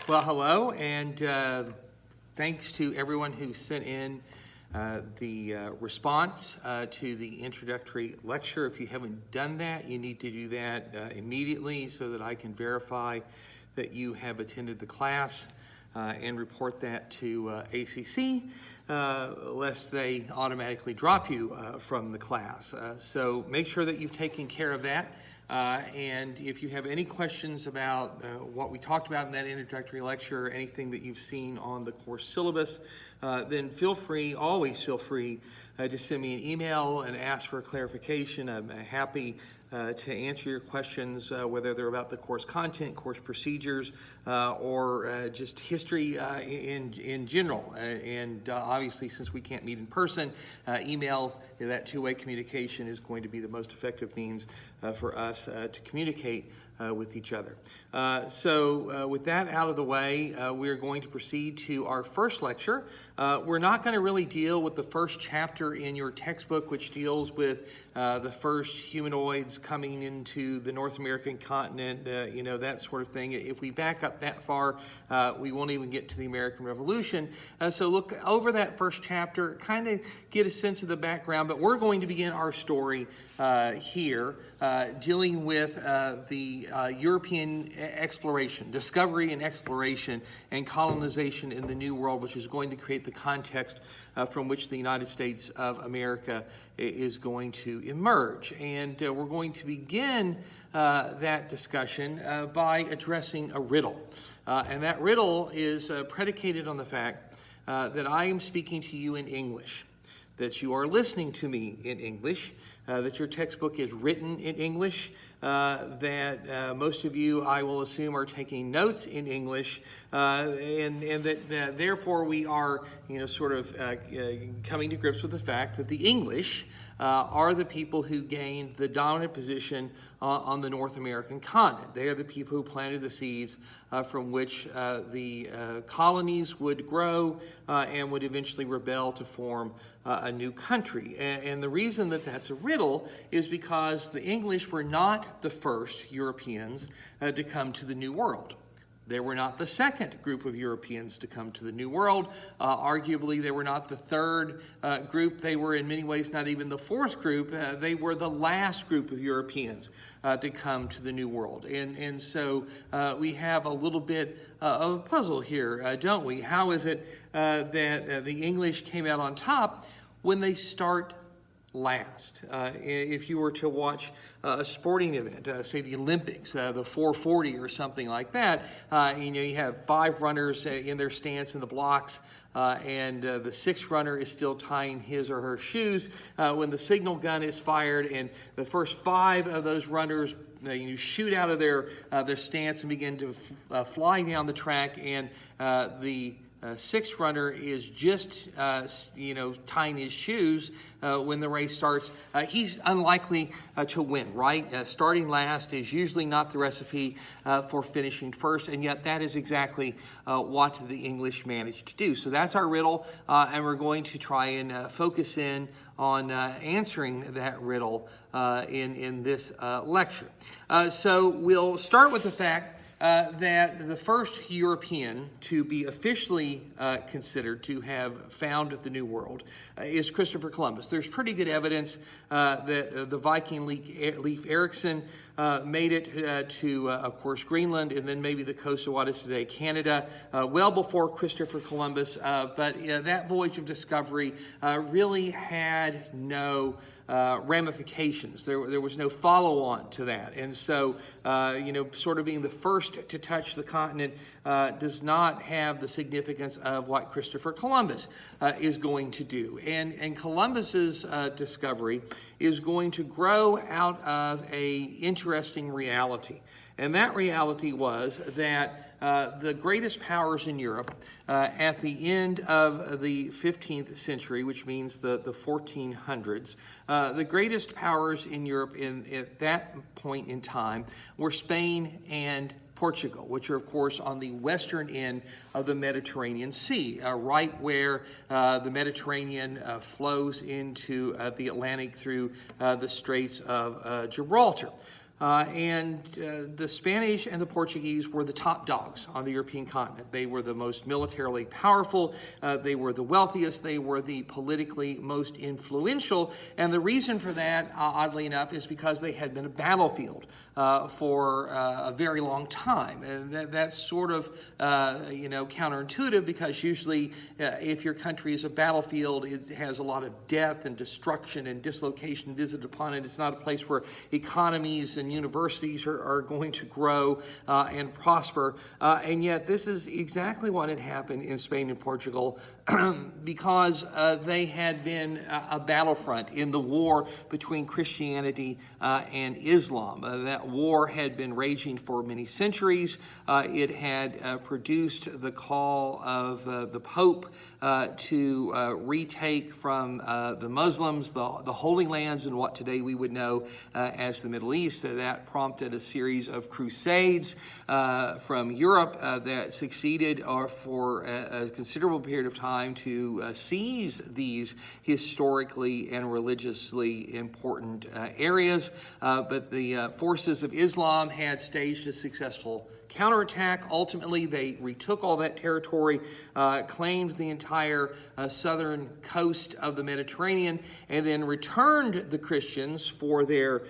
Well, hello, and thanks to everyone who sent in the response to the introductory lecture. If you haven't done that, you need to do that immediately so that I can verify that you have attended the class and report that to ACC, lest they automatically drop you from the class. So make sure that you've taken care of that. And if you have any questions about what we talked about in that introductory lecture, or anything that you've seen on the course syllabus, then always feel free to send me an email and ask for clarification. I'm happy to answer your questions, whether they're about the course content, course procedures, or just history in general. And obviously, since we can't meet in person, email, that two-way communication is going to be the most effective means for us to communicate with each other. So with that out of the way, we're going to proceed to our first lecture. We're not going to really deal with the first chapter in your textbook, which deals with the first humanoids coming into the North American continent, that sort of thing. If we back up that far, we won't even get to the American Revolution. So look over that first chapter, kind of get a sense of the background, but we're going to begin our story here, dealing with the European exploration, discovery and exploration and colonization in the New World, which is going to create the context from which the United States of America is going to emerge. And we're going to begin that discussion by addressing a riddle. And that riddle is predicated on the fact that I am speaking to you in English, that you are listening to me in English, that your textbook is written in English, that most of you, I will assume, are taking notes in English, and that therefore we are, coming to grips with the fact that the English are the people who gained the dominant position on the North American continent. They are the people who planted the seeds from which the colonies would grow and would eventually rebel to form a new country. And the reason that that's a riddle is because the English were not the first Europeans to come to the New World. They were not the second group of Europeans to come to the New World. Arguably, they were not the third group. They were in many ways not even the fourth group. They were the last group of Europeans to come to the New World. And so we have a little bit of a puzzle here, don't we? How is it that the English came out on top when they start last? If you were to watch a sporting event, say the Olympics, the 440 or something like that, you have 5 runners in their stance in the blocks, and the 6th runner is still tying his or her shoes when the signal gun is fired, and the first 5 of those runners shoot out of their stance and begin to fly down the track, and the 6th runner is just, tying his shoes when the race starts. He's unlikely to win, right? Starting last is usually not the recipe for finishing first, and yet that is exactly what the English managed to do. So that's our riddle, and we're going to try and focus in on answering that riddle in this lecture. So we'll start with the fact that the first European to be officially considered to have found the New World is Christopher Columbus. There's pretty good evidence that the Viking Leif Erikson made it to, of course, Greenland, and then maybe the coast of what is today Canada, well before Christopher Columbus. But that voyage of discovery really had no ramifications. There was no follow-on to that. And so, sort of being the first to touch the continent does not have the significance of what Christopher Columbus is going to do. And Columbus's discovery is going to grow out of an interesting reality. And that reality was that the greatest powers in Europe at the end of the 15th century, which means the 1400s, the greatest powers in Europe at that point in time were Spain and Portugal, which are, of course, on the western end of the Mediterranean Sea, right where the Mediterranean flows into the Atlantic through the Straits of Gibraltar. The Spanish and the Portuguese were the top dogs on the European continent. They were the most militarily powerful, they were the wealthiest, they were the politically most influential, and the reason for that, oddly enough, is because they had been a battlefield for a very long time. And that's sort of, counterintuitive, because usually if your country is a battlefield, it has a lot of death and destruction and dislocation visited upon it. It's not a place where economies and universities are going to grow and prosper. And yet this is exactly what had happened in Spain and Portugal because they had been a battlefront in the war between Christianity and Islam. That war had been raging for many centuries. It had produced the call of the Pope to retake from the Muslims the Holy Lands in what today we would know as the Middle East. That prompted a series of crusades from Europe that succeeded for a considerable period of time to seize these historically and religiously important areas. But the forces of Islam had staged a successful counterattack. Ultimately, they retook all that territory, claimed the entire southern coast of the Mediterranean, and then returned the Christians for their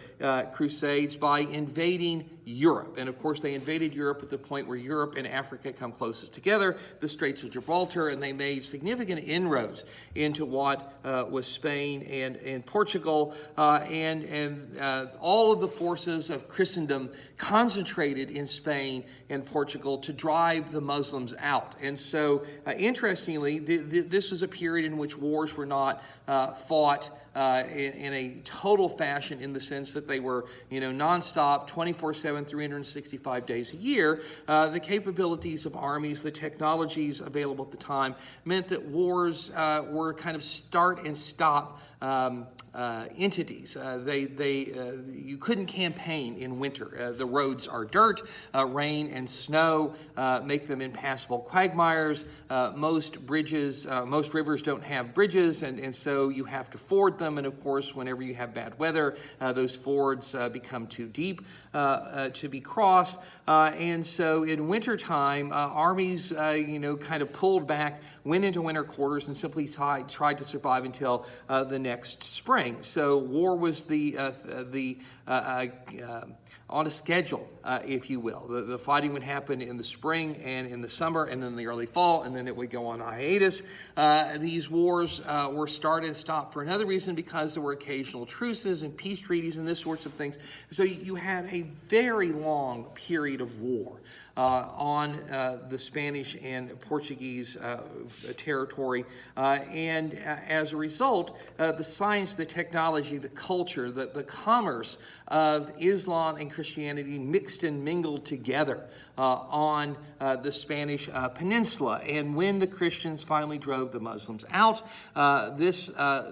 crusades by invading Europe. And of course, they invaded Europe at the point where Europe and Africa come closest together, the Straits of Gibraltar, and they made significant inroads into what was Spain and Portugal, and all of the forces of Christendom concentrated in Spain and Portugal to drive the Muslims out. And so, interestingly, this was a period in which wars were not fought in a total fashion, in the sense that they were, nonstop, 24/7, 365 days a year. The capabilities of armies, the technologies available at the time, meant that wars were kind of start and stop entities. You couldn't campaign in winter. The roads are dirt. Rain and snow make them impassable quagmires. Most rivers don't have bridges, and so you have to ford them. And of course, whenever you have bad weather, those fords become too deep to be crossed. And so in wintertime, armies, kind of pulled back, went into winter quarters, and simply tried to survive until the next spring. So war was on a schedule, if you will. The fighting would happen in the spring and in the summer and in the early fall, and then it would go on hiatus. These wars were started and stopped for another reason, because there were occasional truces and peace treaties and this sorts of things. So you had a very long period of war on the Spanish and Portuguese territory. And as a result, the science, the technology, the culture, the commerce of Islam and Christianity mixed and mingled together on the Spanish peninsula. And when the Christians finally drove the Muslims out, this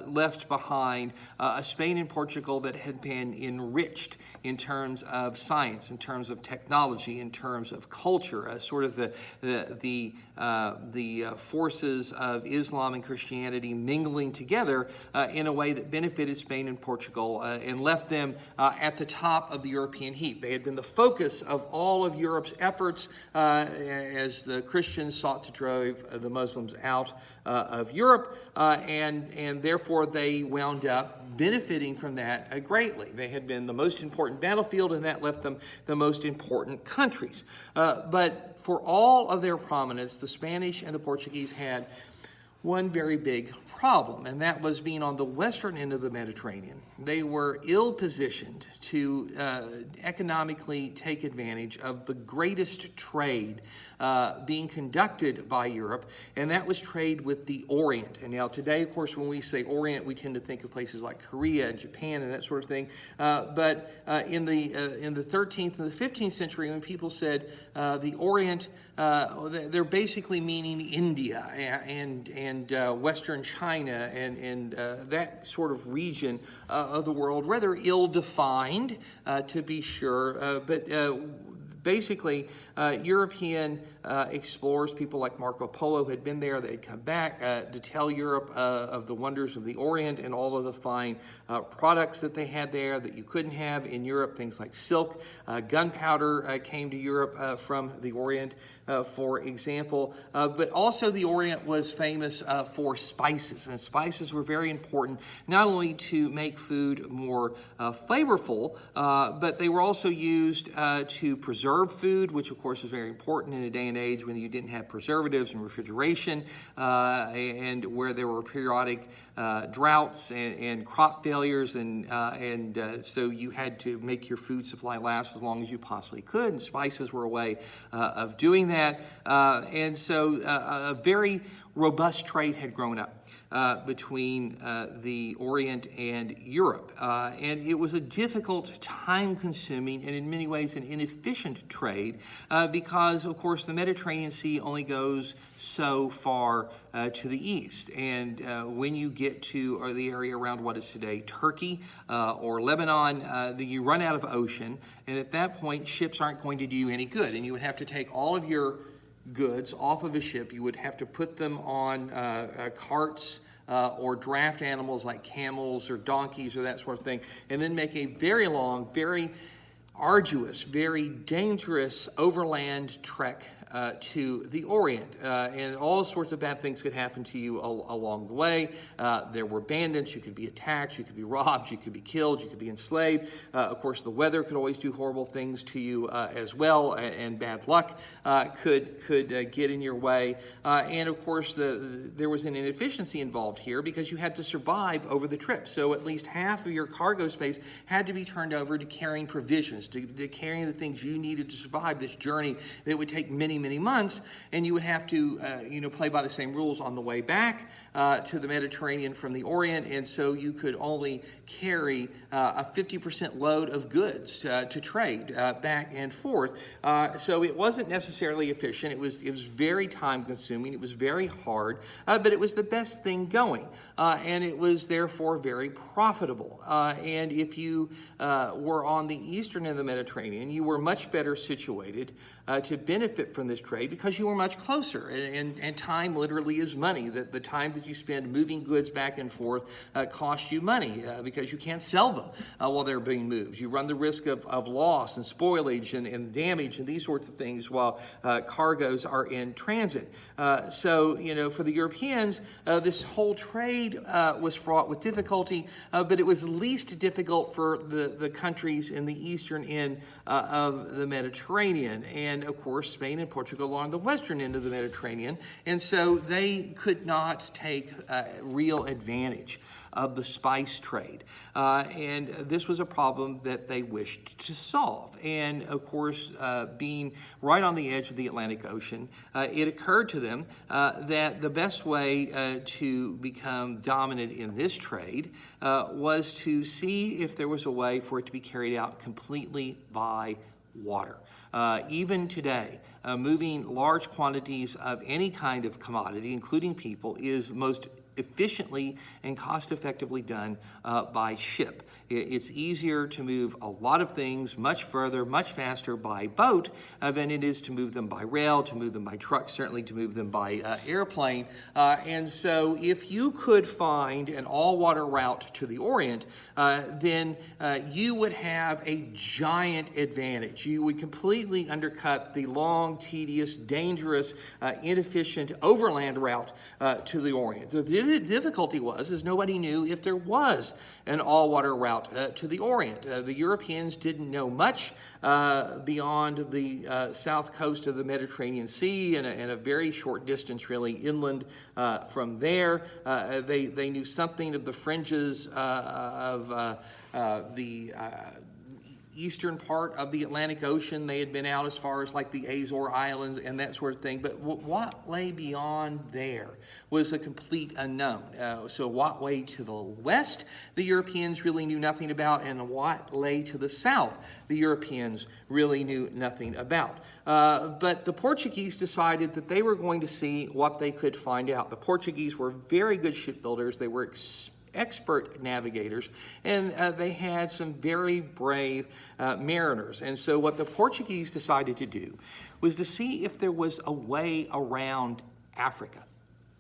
left behind a Spain and Portugal that had been enriched in terms of science, in terms of technology, in terms of culture, sort of the forces of Islam and Christianity mingling together in a way that benefited Spain and Portugal and left them at the top of the European heap. They had been the focus of all of Europe's efforts as the Christians sought to drive the Muslims out of Europe, and therefore they wound up benefiting from that greatly. They had been the most important battlefield, and that left them the most important countries. But for all of their prominence, the Spanish and the Portuguese had one very big problem, and that was being on the western end of the Mediterranean. They were ill-positioned to economically take advantage of the greatest trade being conducted by Europe, and that was trade with the Orient. And now today, of course, when we say Orient, we tend to think of places like Korea and Japan and that sort of thing. But in the 13th and the 15th century, when people said the Orient, they're basically meaning India and Western China and that sort of region of the world, rather ill-defined, to be sure, but basically, European explorers, people like Marco Polo, had been there. They'd come back to tell Europe of the wonders of the Orient and all of the fine products that they had there that you couldn't have in Europe, things like silk. Gunpowder came to Europe from the Orient, for example. But also the Orient was famous for spices, and spices were very important not only to make food more flavorful, but they were also used to preserve food, which of course is very important in a day and age when you didn't have preservatives and refrigeration, and where there were periodic droughts and crop failures, and so you had to make your food supply last as long as you possibly could, and spices were a way of doing that. And so a very robust trade had grown up between the Orient and Europe. And it was a difficult, time-consuming, and in many ways an inefficient trade because, of course, the Mediterranean Sea only goes so far to the east. And when you get to the area around what is today Turkey or Lebanon, you run out of ocean, and at that point, ships aren't going to do you any good. And you would have to take all of your goods off of a ship. You would have to put them on carts or draft animals like camels or donkeys or that sort of thing, and then make a very long, very arduous, very dangerous overland trek to the Orient, and all sorts of bad things could happen to you along the way. There were bandits, you could be attacked, you could be robbed, you could be killed, you could be enslaved. Of course, the weather could always do horrible things to you as well, and bad luck could get in your way. And of course, there was an inefficiency involved here because you had to survive over the trip. So at least half of your cargo space had to be turned over to carrying provisions, to carrying the things you needed to survive this journey that would take many months, and you would have to play by the same rules on the way back to the Mediterranean from the Orient, and so you could only carry a 50% load of goods to trade back and forth. So it wasn't necessarily efficient. It was very time consuming. It was very hard, but it was the best thing going, and it was therefore very profitable. And if you were on the eastern end of the Mediterranean, you were much better situated to benefit from this trade because you were much closer, and time literally is money. The time that you spend moving goods back and forth costs you money because you can't sell them while they're being moved. You run the risk of loss and spoilage and damage and these sorts of things while cargoes are in transit. So, for the Europeans, this whole trade was fraught with difficulty, but it was least difficult for the countries in the eastern end of the Mediterranean, and of course Spain and Portugal are on the western end of the Mediterranean, and so they could not take real advantage of the spice trade. And this was a problem that they wished to solve. And of course, being right on the edge of the Atlantic Ocean, it occurred to them that the best way to become dominant in this trade was to see if there was a way for it to be carried out completely by water. Even today, moving large quantities of any kind of commodity, including people, is most efficiently and cost-effectively done by ship. It's easier to move a lot of things much further, much faster by boat than it is to move them by rail, to move them by truck, certainly to move them by airplane. And so if you could find an all-water route to the Orient, then you would have a giant advantage. You would completely undercut the long, tedious, dangerous, inefficient overland route to the Orient. The difficulty was nobody knew if there was an all-water route to the Orient. The Europeans didn't know much beyond the south coast of the Mediterranean Sea and a very short distance really inland from there. They knew something of the fringes of the eastern part of the Atlantic Ocean. They had been out as far as like the Azore Islands and that sort of thing, but what lay beyond there was a complete unknown. So what lay to the west, the Europeans really knew nothing about, and what lay to the south, the Europeans really knew nothing about. But the Portuguese decided that they were going to see what they could find out. The Portuguese were very good shipbuilders. They were expert navigators, and they had some very brave mariners. And so what the Portuguese decided to do was to see if there was a way around Africa.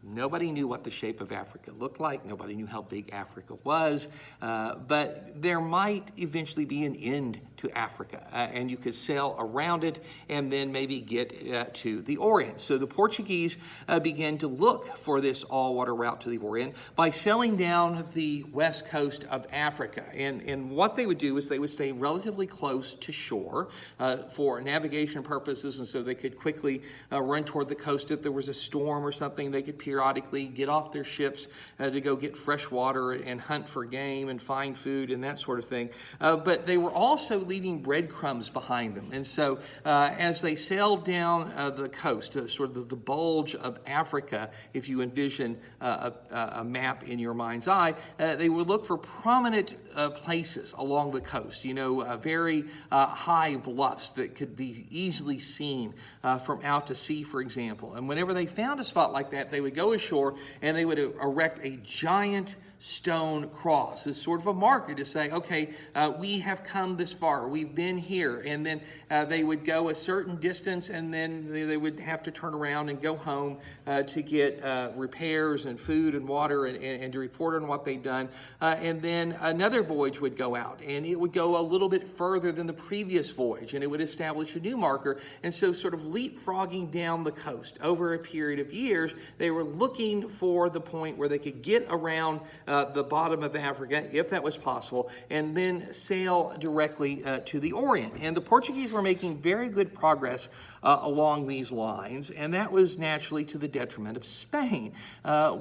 Nobody knew what the shape of Africa looked like. Nobody knew how big Africa was. But there might eventually be an end to Africa, and you could sail around it and then maybe get to the Orient. So the Portuguese began to look for this all-water route to the Orient by sailing down the west coast of Africa. And what they would do is they would stay relatively close to shore for navigation purposes, and so they could quickly run toward the coast if there was a storm or something. They could periodically get off their ships to go get fresh water and hunt for game and find food and that sort of thing. But they were also leaving breadcrumbs behind them. And so as they sailed down the coast, sort of the bulge of Africa, if you envision a map in your mind's eye, they would look for prominent places along the coast, very high bluffs that could be easily seen from out to sea, for example. And whenever they found a spot like that, they would go ashore and they would erect a giant stone cross as sort of a marker to say, okay, we have come this far, we've been here. And then they would go a certain distance, and then they would have to turn around and go home to get repairs and food and water and to report on what they'd done. And then another voyage would go out, and it would go a little bit further than the previous voyage, and it would establish a new marker. And so sort of leapfrogging down the coast over a period of years, they were looking for the point where they could get around the bottom of Africa, if that was possible, and then sail directly to the Orient. And the Portuguese were making very good progress along these lines, and that was naturally to the detriment of Spain,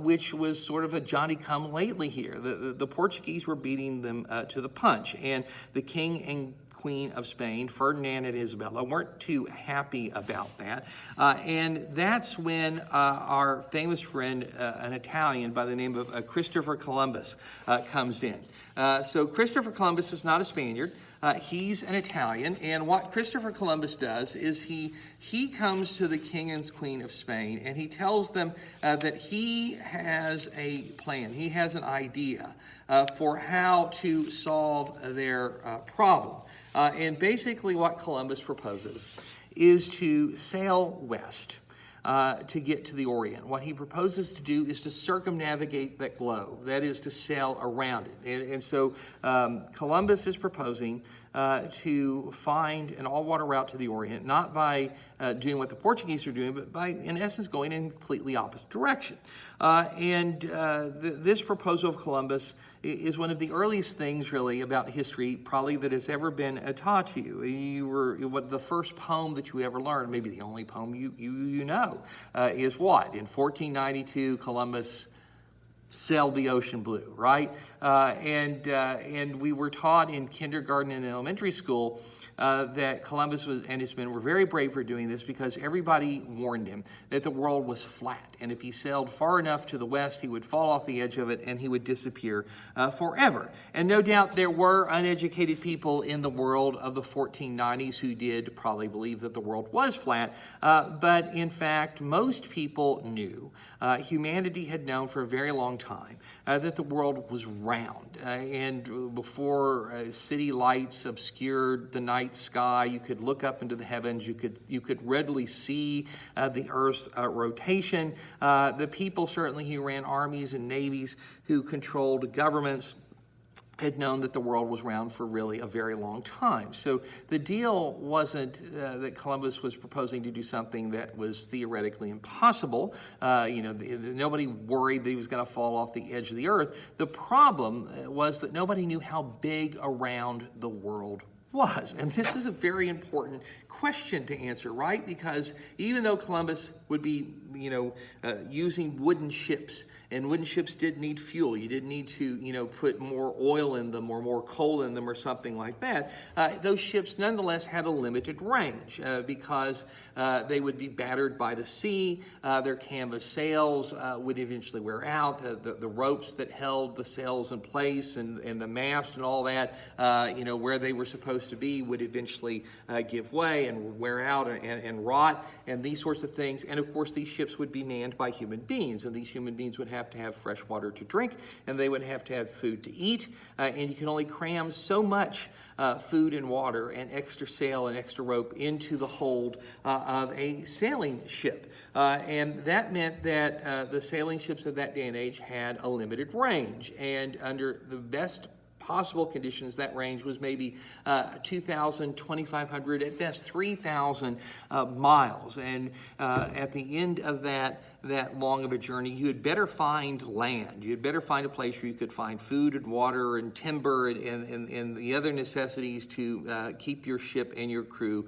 which was sort of a Johnny-come-lately here. The Portuguese were beating them to the punch, and the king and Queen of Spain, Ferdinand and Isabella, weren't too happy about that. And that's when our famous friend, an Italian by the name of Christopher Columbus, comes in. So Christopher Columbus is not a Spaniard. He's an Italian, and what Christopher Columbus does is he comes to the King and Queen of Spain, and he tells them that he has a plan, he has an idea for how to solve their problem. And basically what Columbus proposes is to sail west to get to the Orient. What he proposes to do is to circumnavigate that globe, that is to sail around it. And so Columbus is proposing to find an all-water route to the Orient, not by doing what the Portuguese are doing, but by, in essence, going in a completely opposite direction. This proposal of Columbus is one of the earliest things, really, about history, probably, that has ever been taught to you. What the first poem that you ever learned, maybe the only poem you know, is what? In 1492, Columbus sailed the ocean blue, right? And we were taught in kindergarten and elementary school that Columbus and his men were very brave for doing this because everybody warned him that the world was flat, and if he sailed far enough to the west, he would fall off the edge of it and he would disappear forever. And no doubt there were uneducated people in the world of the 1490s who did probably believe that the world was flat, but in fact, most people knew, humanity had known for a very long time, that the world was round. And before city lights obscured the night sky, you could look up into the heavens, you could readily see the Earth's rotation. The people certainly who ran armies and navies, who controlled governments, had known that the world was round for really a very long time. So the deal wasn't that Columbus was proposing to do something that was theoretically impossible. Nobody worried that he was going to fall off the edge of the earth. The problem was that nobody knew how big around the world was. And this is a very important question to answer, right? Because even though Columbus would be, using wooden ships, and wooden ships did need fuel. You didn't need to, put more oil in them or more coal in them or something like that. Those ships nonetheless had a limited range because they would be battered by the sea. Their canvas sails would eventually wear out. The ropes that held the sails in place and the mast and all that, where they were supposed supposed to be would eventually give way and wear out and rot and these sorts of things. And of course, these ships would be manned by human beings, and these human beings would have to have fresh water to drink, and they would have to have food to eat, and you can only cram so much food and water and extra sail and extra rope into the hold of a sailing ship. And that meant that the sailing ships of that day and age had a limited range, and under the best possible conditions, that range was maybe 2,000, 2,500, at best 3,000 miles. And at the end of that long of a journey, you had better find land. You had better find a place where you could find food and water and timber and the other necessities to keep your ship and your crew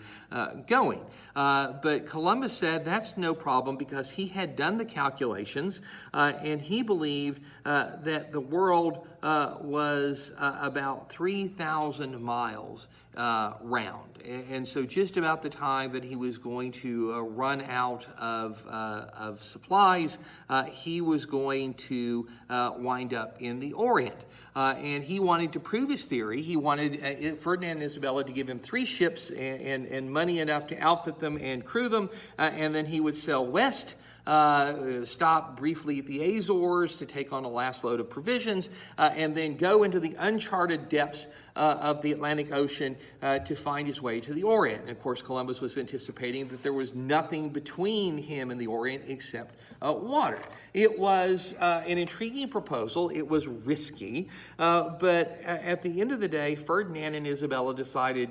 going. But Columbus said that's no problem because he had done the calculations and he believed that the world was about 3,000 miles round. And so just about the time that he was going to run out of supplies, he was going to wind up in the Orient. And he wanted to prove his theory. He wanted Ferdinand and Isabella to give him 3 ships and money enough to outfit them and crew them, and then he would sail west, stop briefly at the Azores to take on a last load of provisions, and then go into the uncharted depths of the Atlantic Ocean to find his way to the Orient. And of course, Columbus was anticipating that there was nothing between him and the Orient except water. It was an intriguing proposal. It was risky, but at the end of the day, Ferdinand and Isabella decided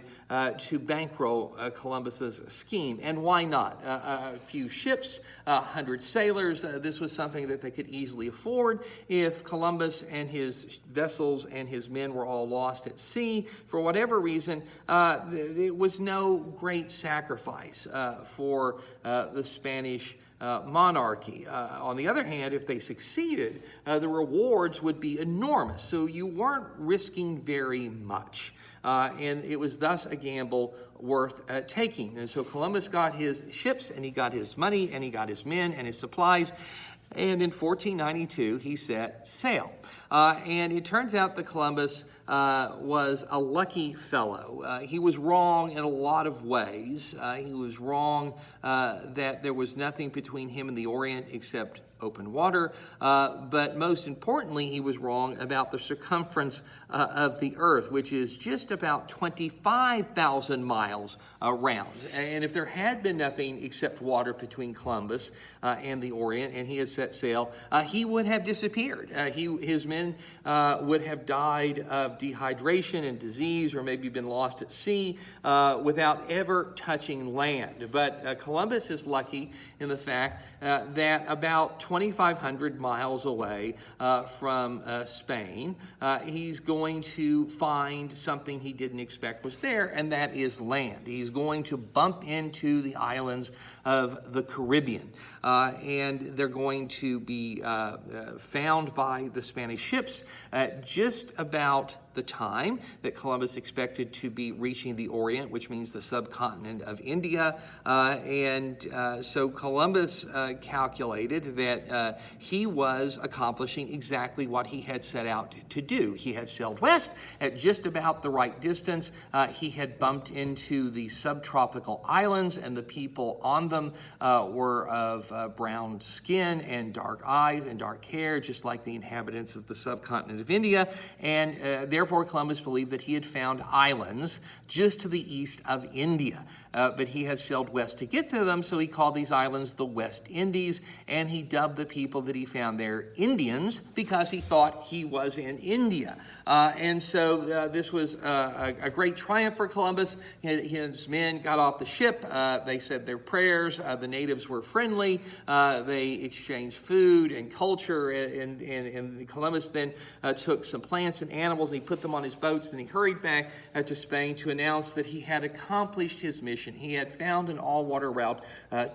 to bankroll Columbus's scheme. And why not? A few ships, 100 sailors. This was something that they could easily afford. If Columbus and his vessels and his men were all lost at sea, for whatever reason, it was no great sacrifice for the Spanish monarchy. On the other hand, if they succeeded, the rewards would be enormous. So you weren't risking very much. And it was thus a gamble worth taking. And so Columbus got his ships, and he got his money, and he got his men and his supplies. And in 1492, he set sail. And it turns out that Columbus was a lucky fellow. He was wrong in a lot of ways. He was wrong that there was nothing between him and the Orient except open water, but most importantly, he was wrong about the circumference of the Earth, which is just about 25,000 miles around. And if there had been nothing except water between Columbus and the Orient, and he had set sail, he would have disappeared. His men would have died of dehydration and disease, or maybe been lost at sea without ever touching land. But Columbus is lucky in the fact that about 2,500 miles away from Spain, he's going to find something he didn't expect was there, and that is land. He's going to bump into the islands of the Caribbean, and they're going to be found by the Spanish ships at just about the time that Columbus expected to be reaching the Orient, which means the subcontinent of India. So Columbus calculated that he was accomplishing exactly what he had set out to do. He had sailed west at just about the right distance. He had bumped into the subtropical islands, and the people on them were of brown skin and dark eyes and dark hair, just like the inhabitants of the subcontinent of India. And therefore, Columbus believed that he had found islands just to the east of India. But he had sailed west to get to them, so he called these islands the West Indies, and he dubbed the people that he found there Indians because he thought he was in India. And so this was a great triumph for Columbus. His men got off the ship. They said their prayers. The natives were friendly. They exchanged food and culture, and Columbus then took some plants and animals, and he put them on his boats, and he hurried back to Spain to announce that he had accomplished his mission expedition. He had found an all-water route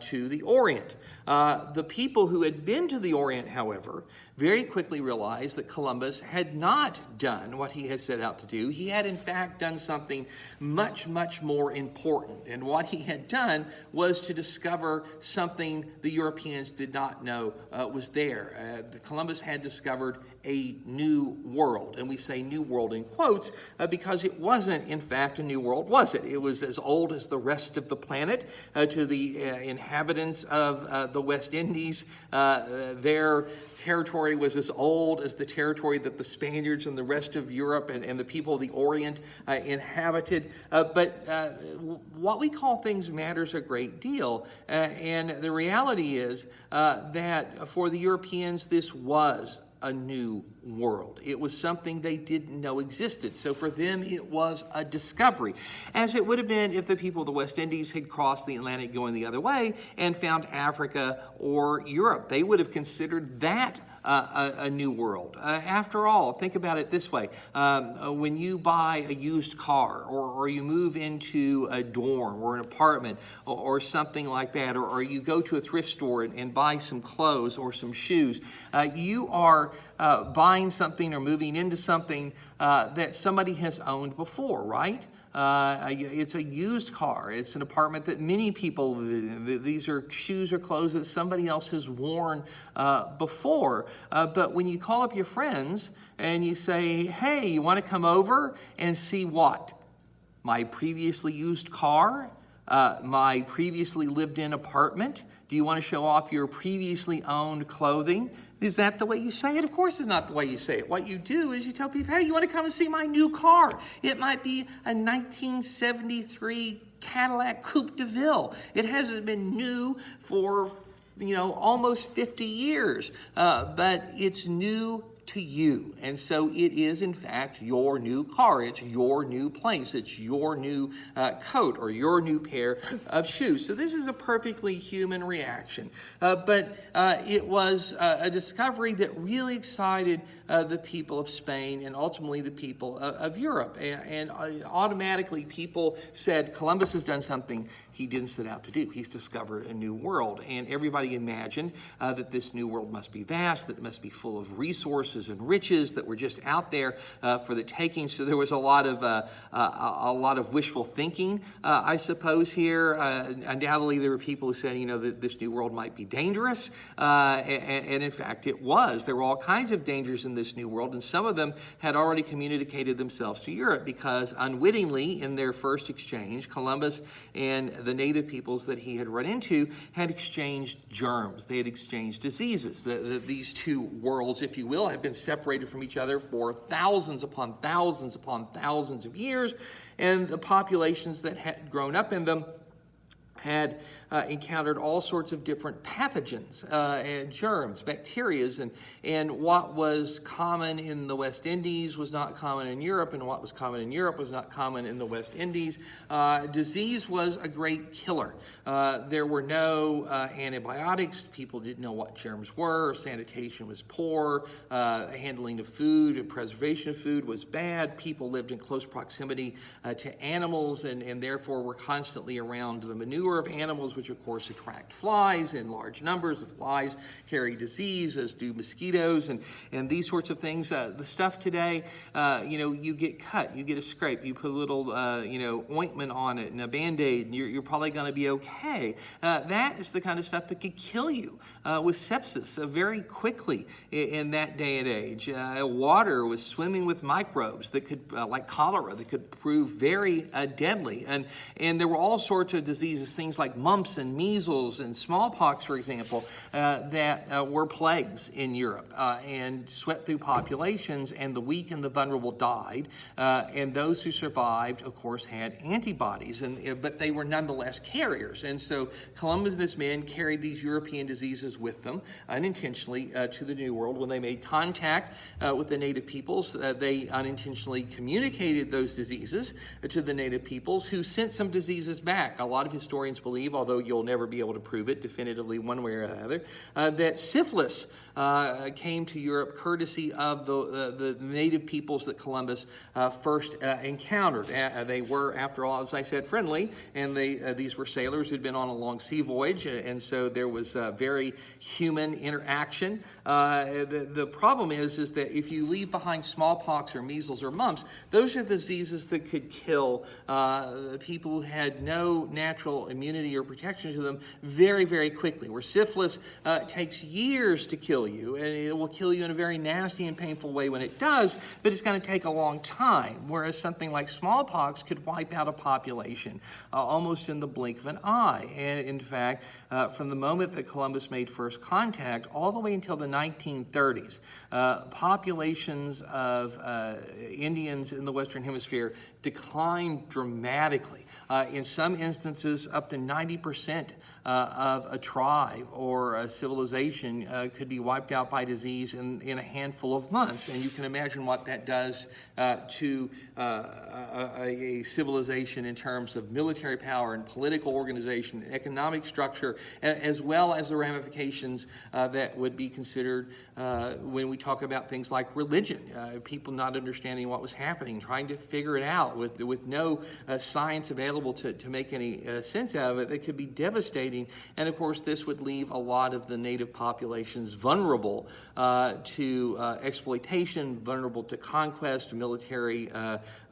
to the Orient. The people who had been to the Orient, however, very quickly realized that Columbus had not done what he had set out to do. He had, in fact, done something much, much more important. And what he had done was to discover something the Europeans did not know was there. Columbus had discovered a new world. And we say new world in quotes because it wasn't, in fact, a new world, was it? It was as old as the rest of the planet. To the inhabitants of the West Indies, their territory was as old as the territory that the Spaniards and the rest of Europe and the people of the Orient inhabited. But what we call things matters a great deal. And the reality is that for the Europeans, this was a new world. It was something they didn't know existed. So for them, it was a discovery, as it would have been if the people of the West Indies had crossed the Atlantic going the other way and found Africa or Europe. They would have considered that a new world. After all, think about it this way. When you buy a used car or you move into a dorm or an apartment or something like that, or you go to a thrift store and buy some clothes or some shoes, you are buying something or moving into something that somebody has owned before, right? It's a used car. It's an apartment that many people live in. These are shoes or clothes that somebody else has worn before. But when you call up your friends and you say, hey, you want to come over and see what? My previously used car? My previously lived in apartment? Do you want to show off your previously owned clothing? Is that the way you say it? Of course it's not the way you say it. What you do is you tell people, hey, you want to come and see my new car? It might be a 1973 Cadillac Coupe de Ville. It hasn't been new for, almost 50 years, but it's new to you. And so it is, in fact, your new car. It's your new place. It's your new coat or your new pair of shoes. So this is a perfectly human reaction. But it was a discovery that really excited the people of Spain and ultimately the people of Europe. And automatically people said, Columbus has done something he didn't set out to do. He's discovered a new world. And everybody imagined that this new world must be vast, that it must be full of resources and riches that were just out there for the taking. So there was a lot of wishful thinking, I suppose, here. Undoubtedly, there were people who said, that this new world might be dangerous. And in fact, it was. There were all kinds of dangers in this new world, and some of them had already communicated themselves to Europe because unwittingly, in their first exchange, Columbus and the native peoples that he had run into had exchanged germs. They had exchanged diseases. These two worlds, if you will, had been separated from each other for thousands upon thousands upon thousands of years, and the populations that had grown up in them had encountered all sorts of different pathogens, and germs, bacterias, and what was common in the West Indies was not common in Europe, and what was common in Europe was not common in the West Indies. Disease was a great killer. There were no antibiotics. People didn't know what germs were. Sanitation was poor. Handling of food and preservation of food was bad. People lived in close proximity to animals and therefore were constantly around the manure of animals, which of course attract flies in large numbers. The flies carry disease, as do mosquitoes and these sorts of things. The stuff today, you get cut, you get a scrape, you put a little, ointment on it and a Band-Aid, and you're probably going to be okay. That is the kind of stuff that could kill you with sepsis very quickly in that day and age. Water was swimming with microbes that could, like cholera, that could prove very deadly. And there were all sorts of diseases, things like mumps and measles and smallpox, for example, that were plagues in Europe and swept through populations, and the weak and the vulnerable died. And those who survived, of course, had antibodies, but they were nonetheless carriers. And so Columbus and his men carried these European diseases with them unintentionally to the New World. When they made contact with the native peoples, they unintentionally communicated those diseases to the native peoples, who sent some diseases back. A lot of historians historians believe, although you'll never be able to prove it definitively one way or the other, that syphilis came to Europe courtesy of the native peoples that Columbus first encountered. They were, after all, as I said, friendly, and these were sailors who'd been on a long sea voyage, and so there was very human interaction. The problem is that if you leave behind smallpox or measles or mumps, those are diseases that could kill people who had no natural immunity or protection to them very, very quickly. Where syphilis takes years to kill you, and it will kill you in a very nasty and painful way when it does, but it's going to take a long time, whereas something like smallpox could wipe out a population almost in the blink of an eye. And in fact, from the moment that Columbus made first contact all the way until the 1930s, populations of Indians in the Western Hemisphere declined dramatically. In some instances, up to 90% of a tribe or a civilization could be wiped out by disease in a handful of months. And you can imagine what that does to a civilization in terms of military power and political organization, and economic structure, as well as the ramifications that would be considered when we talk about things like religion. People not understanding what was happening, trying to figure it out with no science available to make any sense out of it. That could be devastating. And of course, this would leave a lot of the native populations vulnerable to exploitation, vulnerable to conquest, military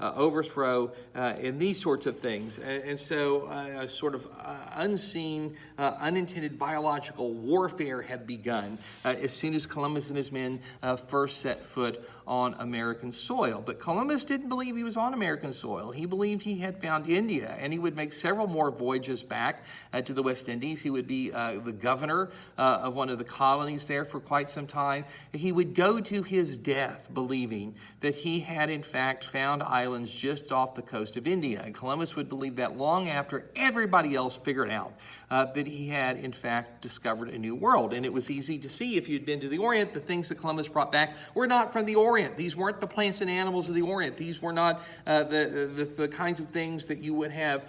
overthrow, and these sorts of things. And so a sort of unseen, unintended biological warfare had begun as soon as Columbus and his men first set foot on American soil. But Columbus didn't believe he was on American soil. He believed he had found India, and he would make several more voyages back to the West Indies. He would be the governor of one of the colonies there for quite some time. He would go to his death believing that he had in fact found islands just off the coast of India. And Columbus would believe that long after everybody else figured out that he had in fact discovered a new world. And it was easy to see if you'd been to the Orient, the things that Columbus brought back were not from the Orient. These weren't the plants and animals of the Orient. These were not the kinds of things that you would have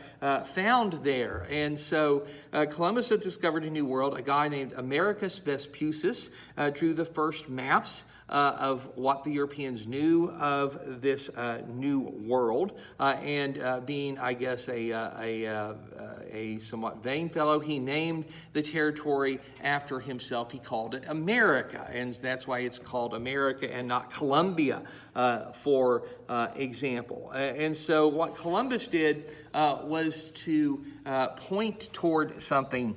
found there. And so Columbus had discovered a new world. A guy named Americus Vespucius drew the first maps of what the Europeans knew of this new world, and being, I guess, a somewhat vain fellow, he named the territory after himself. He called it America, and that's why it's called America and not Columbia, for example. And so what Columbus did was to point toward something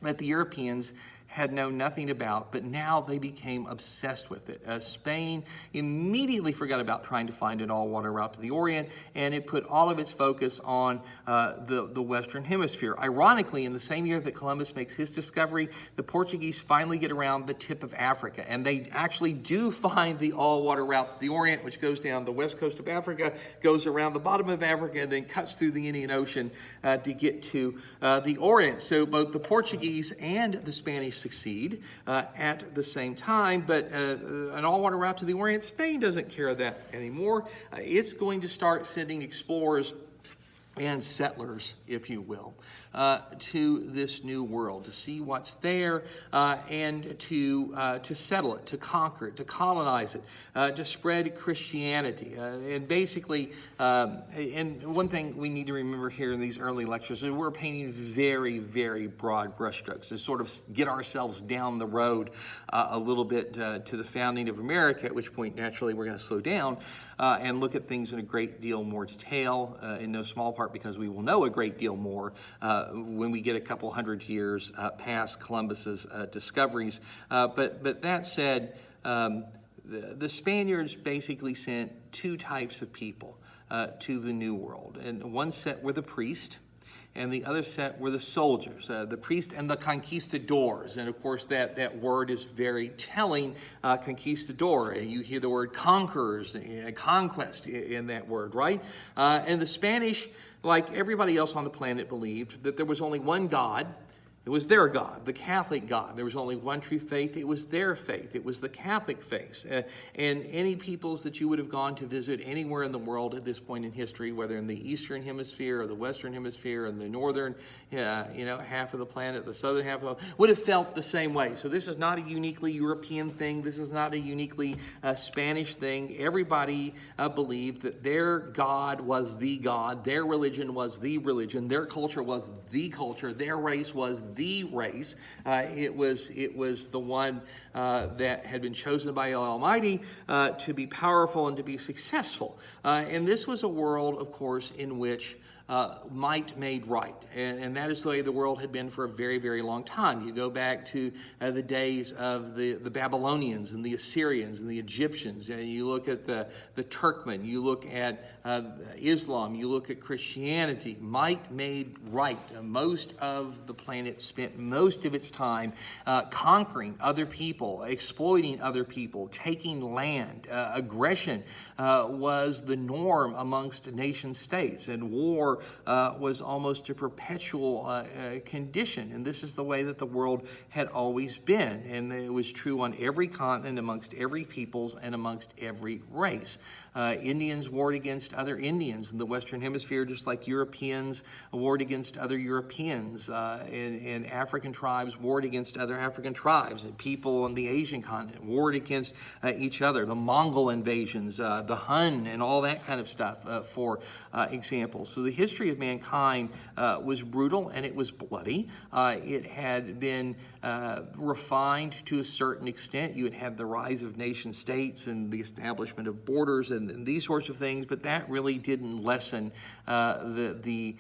that the Europeans had known nothing about, but now they became obsessed with it. Spain immediately forgot about trying to find an all-water route to the Orient, and it put all of its focus on the Western Hemisphere. Ironically, in the same year that Columbus makes his discovery, the Portuguese finally get around the tip of Africa, and they actually do find the all-water route to the Orient, which goes down the west coast of Africa, goes around the bottom of Africa, and then cuts through the Indian Ocean to get to the Orient. So both the Portuguese and the Spanish succeed at the same time, but an all-water route to the Orient, Spain doesn't care that anymore. It's going to start sending explorers and settlers, if you will, to this new world, to see what's there, and to settle it, to conquer it, to colonize it, to spread Christianity. And basically, and one thing we need to remember here in these early lectures is we're painting very, very broad brushstrokes to sort of get ourselves down the road a little bit to the founding of America, at which point, naturally, we're going to slow down and look at things in a great deal more detail, in no small part because we will know a great deal more when we get a couple hundred years past Columbus's discoveries. But that said, the Spaniards basically sent two types of people to the New World. And one set were the priests, and the other set were the soldiers, the priests and the conquistadors. And of course, that word is very telling, conquistador. You hear the word conquerors, conquest in that word, right? And the Spanish, like everybody else on the planet, believed that there was only one God, It was their God, the Catholic God. There was only one true faith. It was their faith. It was the Catholic faith. And any peoples that you would have gone to visit anywhere in the world at this point in history, whether in the Eastern Hemisphere or the Western Hemisphere and the northern half of the planet, the southern half of the would have felt the same way. So this is not a uniquely European thing. This is not a uniquely Spanish thing. Everybody believed that their God was the God, their religion was the religion, their culture was the culture, their race was the race. It was the one that had been chosen by Almighty to be powerful and to be successful. And this was a world, of course, in which might made right, and that is the way the world had been for a very, very long time. You go back to the days of the Babylonians and the Assyrians and the Egyptians, and you look at the Turkmen, you look at Islam, you look at Christianity. Might made right. Most of the planet spent most of its time conquering other people, exploiting other people, taking land. Aggression was the norm amongst nation states, and war was almost a perpetual condition. And this is the way that the world had always been. And it was true on every continent, amongst every peoples, and amongst every race. Indians warred against other Indians in the Western Hemisphere, just like Europeans warred against other Europeans. And African tribes warred against other African tribes. And people on the Asian continent warred against each other. The Mongol invasions, the Hun, and all that kind of stuff, for example. So the history of mankind was brutal and it was bloody. It had been refined to a certain extent. You had had the rise of nation states and the establishment of borders and these sorts of things, but that really didn't lessen the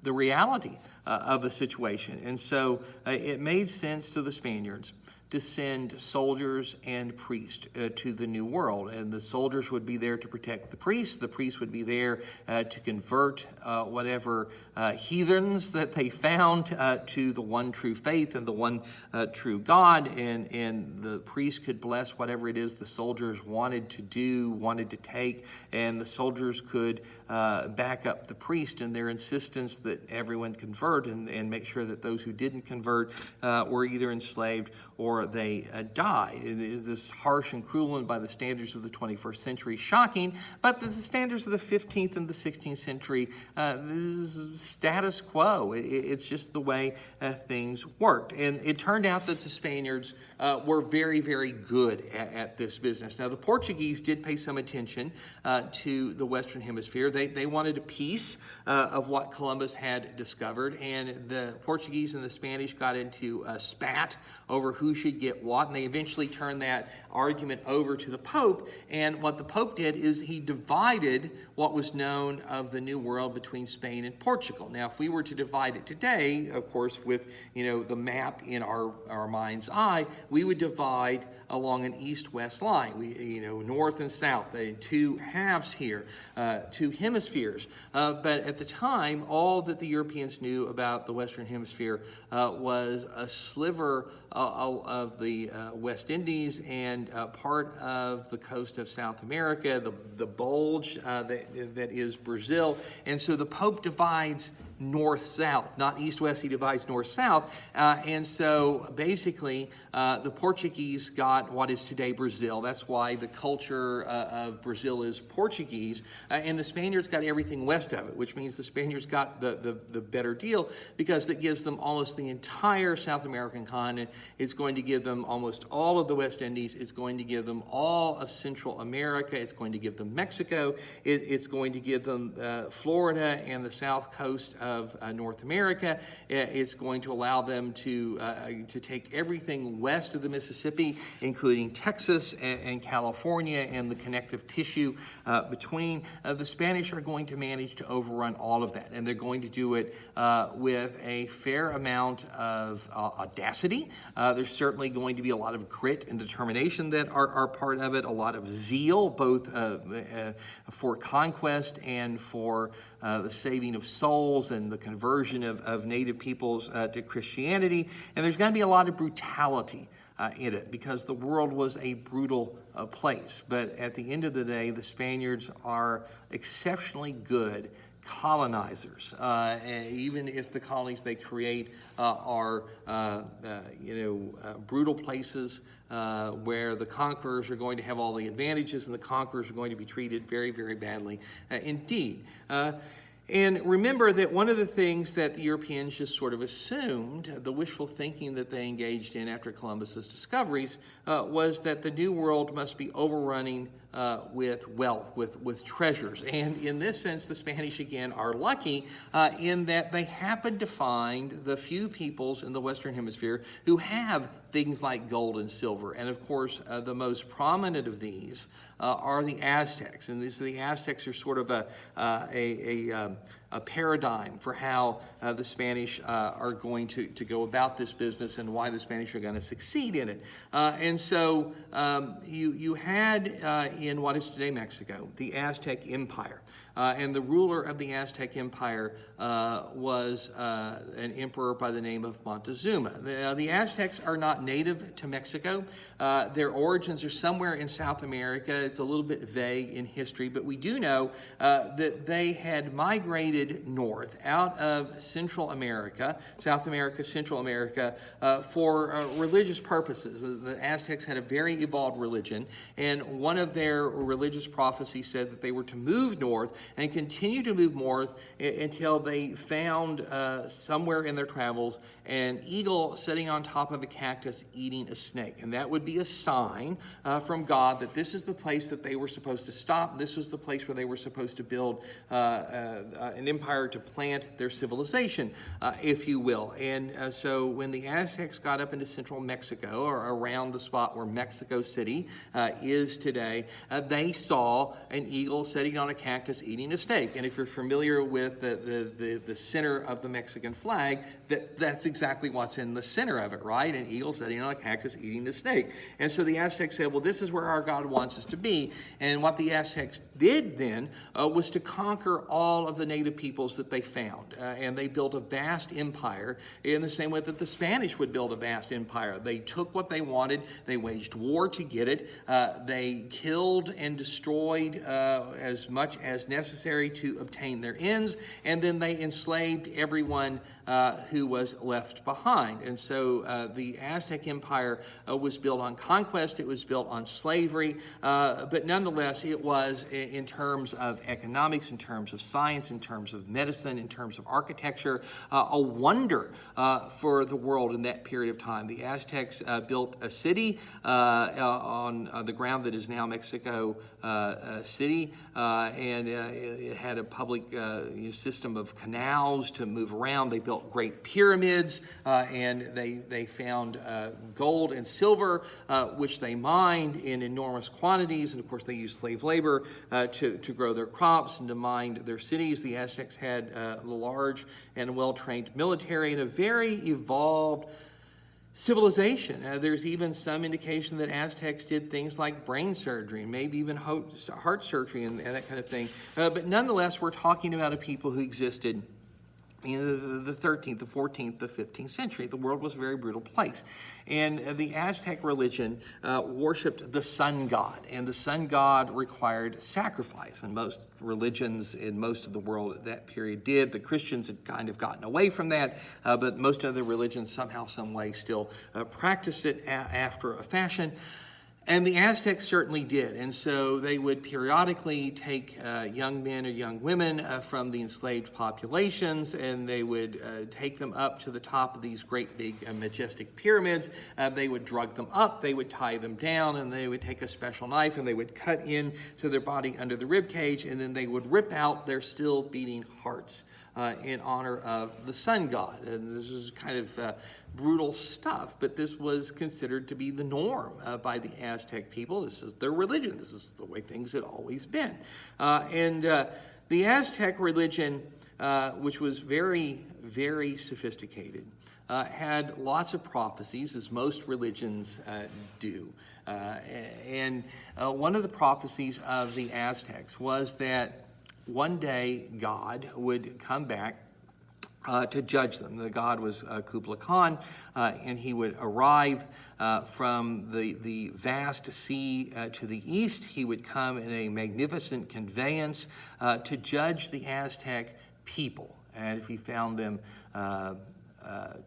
reality of the situation. And so it made sense to the Spaniards to send soldiers and priests to the New World. And the soldiers would be there to protect the priests would be there to convert whatever heathens that they found to the one true faith and the one true God. And the priests could bless whatever it is the soldiers wanted to do, wanted to take, and the soldiers could back up the priest in their insistence that everyone convert and make sure that those who didn't convert were either enslaved or they died. It is this harsh and cruel and by the standards of the 21st century shocking, but the standards of the 15th and the 16th century, this is status quo. It's just the way things worked. And it turned out that the Spaniards were very, very good at this business. Now, the Portuguese did pay some attention to the Western Hemisphere. They wanted a piece of what Columbus had discovered, and the Portuguese and the Spanish got into a spat over who should get what, and they eventually turned that argument over to the Pope. And what the Pope did is he divided what was known of the New World between Spain and Portugal. Now, if we were to divide it today, of course, with the map in our mind's eye, we would divide along an east-west line. We north and south, two halves here, two hemispheres. But at the time, all that the Europeans knew about the Western Hemisphere was a sliver of the West Indies and part of the coast of South America, the bulge that is Brazil. And so the Pope divides north-south, not east-west, he divides north-south. And so basically, the Portuguese got what is today Brazil. That's why the culture of Brazil is Portuguese. And the Spaniards got everything west of it, which means the Spaniards got the better deal because it gives them almost the entire South American continent. It's going to give them almost all of the West Indies. It's going to give them all of Central America. It's going to give them Mexico. It's going to give them Florida and the south coast of North America. It's going to allow them to take everything west of the Mississippi, including Texas and California and the connective tissue between. The Spanish are going to manage to overrun all of that, and they're going to do it with a fair amount of audacity. There's certainly going to be a lot of grit and determination that are part of it, a lot of zeal, both for conquest and for the saving of souls and the conversion of native peoples to Christianity. And there's going to be a lot of brutality in it because the world was a brutal place. But at the end of the day, the Spaniards are exceptionally good colonizers, even if the colonies they create are brutal places where the conquerors are going to have all the advantages and the conquerors are going to be treated very, very badly indeed. And remember that one of the things that the Europeans just sort of assumed, the wishful thinking that they engaged in after Columbus's discoveries, was that the New World must be overrunning with wealth, with treasures. And in this sense, the Spanish, again, are lucky in that they happen to find the few peoples in the Western Hemisphere who have things like gold and silver. And of course, the most prominent of these are the Aztecs. And the Aztecs are sort of a paradigm for how the Spanish are going to go about this business and why the Spanish are going to succeed in it. And so you had in what is today Mexico, the Aztec Empire. And the ruler of the Aztec Empire was an emperor by the name of Montezuma. The Aztecs are not native to Mexico. Their origins are somewhere in South America. It's a little bit vague in history, but we do know that they had migrated north out of Central America, South America, Central America, for religious purposes. The Aztecs had a very evolved religion, and one of their religious prophecies said that they were to move north and continue to move north until they found somewhere in their travels an eagle sitting on top of a cactus eating a snake. And that would be a sign from God that this is the place that they were supposed to stop. This was the place where they were supposed to build an empire to plant their civilization, if you will. And so when the Aztecs got up into central Mexico, or around the spot where Mexico City is today, they saw an eagle sitting on a cactus eating a snake. And if you're familiar with the center of the Mexican flag, that's exactly what's in the center of it, right? An eagle sitting on a cactus eating a snake. And so the Aztecs said, well, this is where our God wants us to be. And what the Aztecs did then was to conquer all of the native peoples that they found. And they built a vast empire in the same way that the Spanish would build a vast empire. They took what they wanted, they waged war to get it, they killed and destroyed as much as necessary to obtain their ends, and then they enslaved everyone who was left behind. And so the Aztec Empire was built on conquest, it was built on slavery, but nonetheless it was, in terms of economics, in terms of science, in terms of medicine, in terms of architecture, a wonder for the world in that period of time. The Aztecs built a city on the ground that is now Mexico City, and it had a public system of canals to move around. They built great pyramids, and they found gold and silver, which they mined in enormous quantities, and of course they used slave labor to grow their crops and to mine their cities. The Aztecs had a large and well-trained military and a very evolved civilization. There's even some indication that Aztecs did things like brain surgery, maybe even heart surgery and that kind of thing. But nonetheless, we're talking about a people who existed in the 13th, the 14th, the 15th century. The world was a very brutal place. And the Aztec religion worshipped the sun god, and the sun god required sacrifice. And most religions in most of the world at that period did. The Christians had kind of gotten away from that, but most other religions somehow, some way still practiced it after a fashion. And the Aztecs certainly did, and so they would periodically take young men or young women from the enslaved populations, and they would take them up to the top of these great big majestic pyramids. They would drug them up, they would tie them down, and they would take a special knife and they would cut into their body under the rib cage, and then they would rip out their still beating hearts in honor of the sun god. And this is kind of brutal stuff, but this was considered to be the norm by the Aztec people. This is their religion. This is the way things had always been. And the Aztec religion, which was very, very sophisticated, had lots of prophecies, as most religions do. And one of the prophecies of the Aztecs was that one day God would come back to judge them. The god was Kublai Khan, and he would arrive from the vast sea to the east. He would come in a magnificent conveyance to judge the Aztec people. And if he found them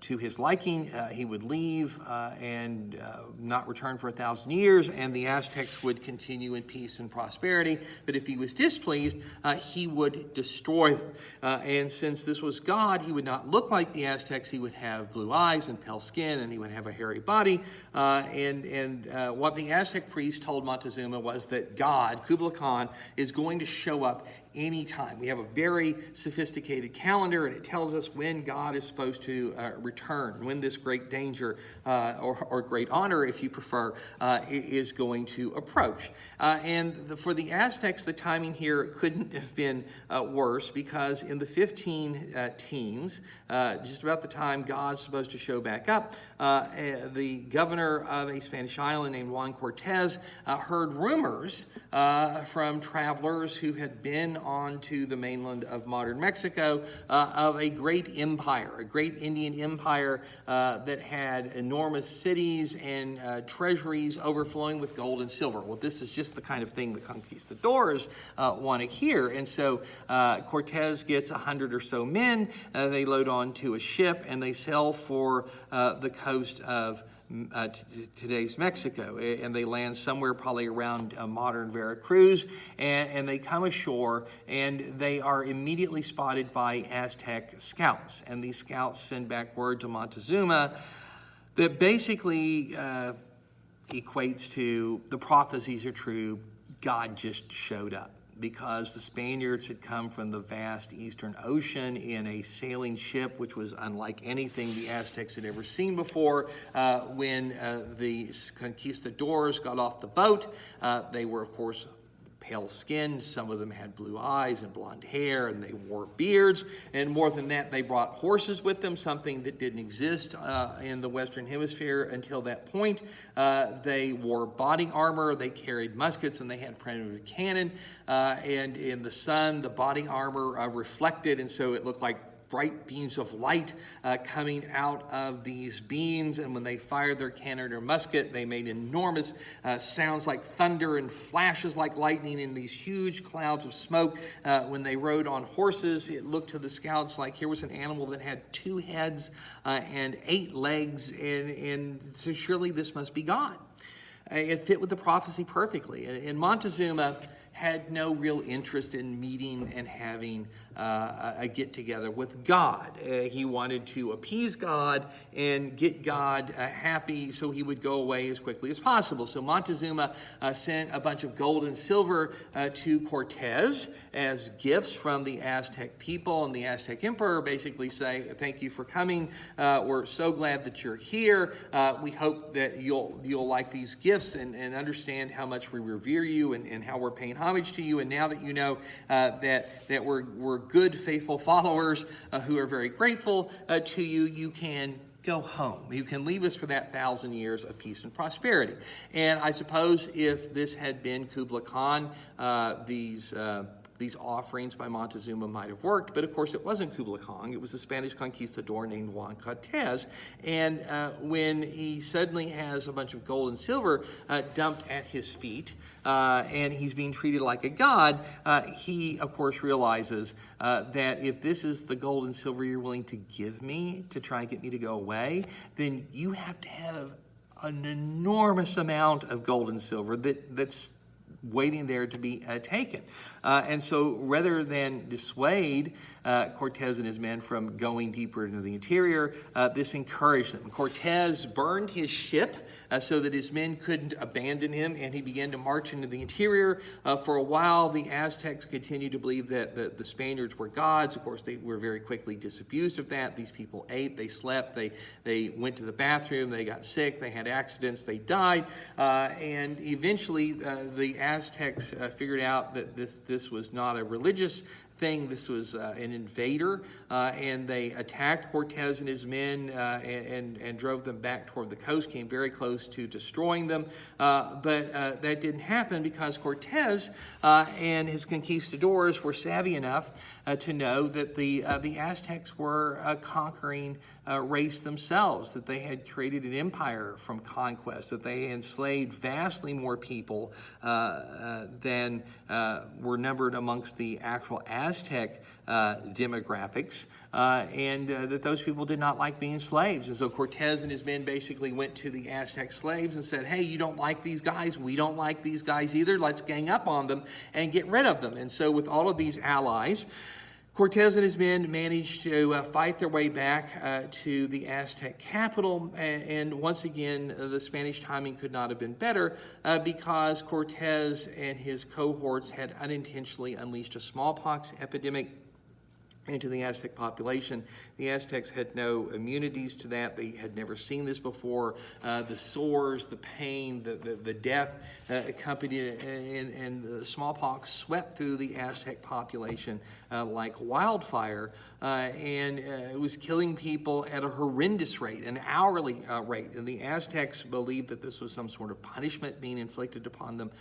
to his liking, he would leave and not return for 1,000 years, and the Aztecs would continue in peace and prosperity. But if he was displeased, he would destroy them. And since this was God, he would not look like the Aztecs. He would have blue eyes and pale skin, and he would have a hairy body. And what the Aztec priest told Montezuma was that God, Kublai Khan, is going to show up anytime. We have a very sophisticated calendar, and it tells us when God is supposed to return, when this great danger or great honor, if you prefer, is going to approach. For the Aztecs, the timing here couldn't have been worse, because in the 15 teens, just about the time God's supposed to show back up, the governor of a Spanish island named Juan Cortez heard rumors from travelers who had been onto the mainland of modern Mexico of a great empire, a great Indian empire that had enormous cities and treasuries overflowing with gold and silver. Well, this is just the kind of thing the conquistadors want to hear. And so Cortez gets 100 or so men. They load onto a ship, and they sail for the coast of today's Mexico, and they land somewhere probably around modern Veracruz, and they come ashore, and they are immediately spotted by Aztec scouts, and these scouts send back word to Montezuma that basically equates to the prophecies are true, God just showed up. Because the Spaniards had come from the vast Eastern Ocean in a sailing ship, which was unlike anything the Aztecs had ever seen before. When the conquistadors got off the boat, they were, of course, pale-skinned. Some of them had blue eyes and blonde hair, and they wore beards. And more than that, they brought horses with them, something that didn't exist in the Western Hemisphere until that point. They wore body armor, they carried muskets, and they had primitive cannon. And in the sun, the body armor reflected, and so it looked like bright beams of light coming out of these beams, and when they fired their cannon or musket, they made enormous sounds like thunder and flashes like lightning in these huge clouds of smoke. When they rode on horses, it looked to the scouts like here was an animal that had 2 heads and 8 legs, and so surely this must be God. It fit with the prophecy perfectly, and Montezuma had no real interest in meeting and having a get-together with God. He wanted to appease God and get God happy so he would go away as quickly as possible. So Montezuma sent a bunch of gold and silver to Cortez as gifts from the Aztec people, and the Aztec emperor basically say, thank you for coming. We're so glad that you're here. We hope that you'll like these gifts and understand how much we revere you and how we're paying homage to you. And now that you know that we're good, faithful followers who are very grateful to you, you can go home. You can leave us for that 1,000 years of peace and prosperity. And I suppose if this had been Kublai Khan, these offerings by Montezuma might have worked, but of course it wasn't Kublai Khan. It was a Spanish conquistador named Juan Cortez. And when he suddenly has a bunch of gold and silver dumped at his feet, and he's being treated like a god, he, of course, realizes that if this is the gold and silver you're willing to give me to try and get me to go away, then you have to have an enormous amount of gold and silver that's waiting there to be taken. And so rather than dissuade Cortez and his men from going deeper into the interior, this encouraged them. Cortez burned his ship so that his men couldn't abandon him, and he began to march into the interior. For a while, the Aztecs continued to believe that the Spaniards were gods. Of course, they were very quickly disabused of that. These people ate, they slept, they went to the bathroom, they got sick, they had accidents, they died, and eventually the Aztecs figured out that this was not a religious thing. This was an invader, and they attacked Cortez and his men and drove them back toward the coast, came very close to destroying them. But that didn't happen because Cortez and his conquistadors were savvy enough to know that the Aztecs were a conquering race themselves, that they had created an empire from conquest, that they enslaved vastly more people than were numbered amongst the actual Aztec demographics, and that those people did not like being slaves. And so Cortez and his men basically went to the Aztec slaves and said, hey, you don't like these guys, we don't like these guys either, let's gang up on them and get rid of them. And so with all of these allies, Cortez and his men managed to fight their way back to the Aztec capital, and once again, the Spanish timing could not have been better because Cortez and his cohorts had unintentionally unleashed a smallpox epidemic into the Aztec population. The Aztecs had no immunities to that. They had never seen this before. The sores, the pain, the death accompanied it, and the smallpox swept through the Aztec population like wildfire, and it was killing people at a horrendous rate, an hourly rate. And the Aztecs believed that this was some sort of punishment being inflicted upon them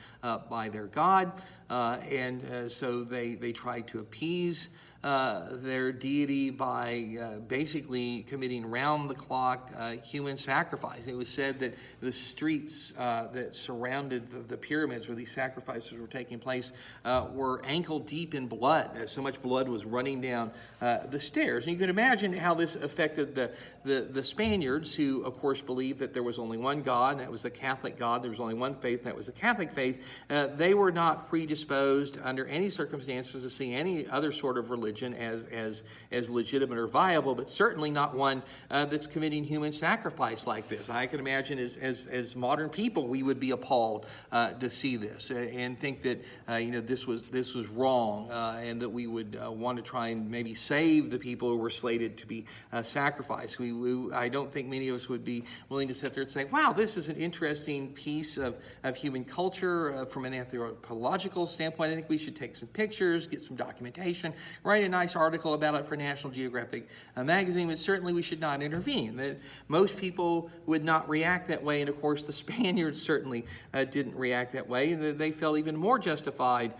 by their god, and so they tried to appease their deity by basically committing round-the-clock human sacrifice. It was said that the streets that surrounded the pyramids where these sacrifices were taking place were ankle-deep in blood. So much blood was running down the stairs. And you can imagine how this affected the Spaniards, who, of course, believed that there was only one God, and that was the Catholic God. There was only one faith, and that was the Catholic faith. They were not predisposed under any circumstances to see any other sort of religion as legitimate or viable, but certainly not one that's committing human sacrifice like this. I can imagine as modern people, we would be appalled to see this and think that this was wrong, and that we would want to try and maybe save the people who were slated to be sacrificed. I don't think many of us would be willing to sit there and say, wow, this is an interesting piece of human culture from an anthropological standpoint. I think we should take some pictures, get some documentation, write a nice article about it for National Geographic magazine, but certainly we should not intervene. That most people would not react that way, and of course the Spaniards certainly didn't react that way. They felt even more justified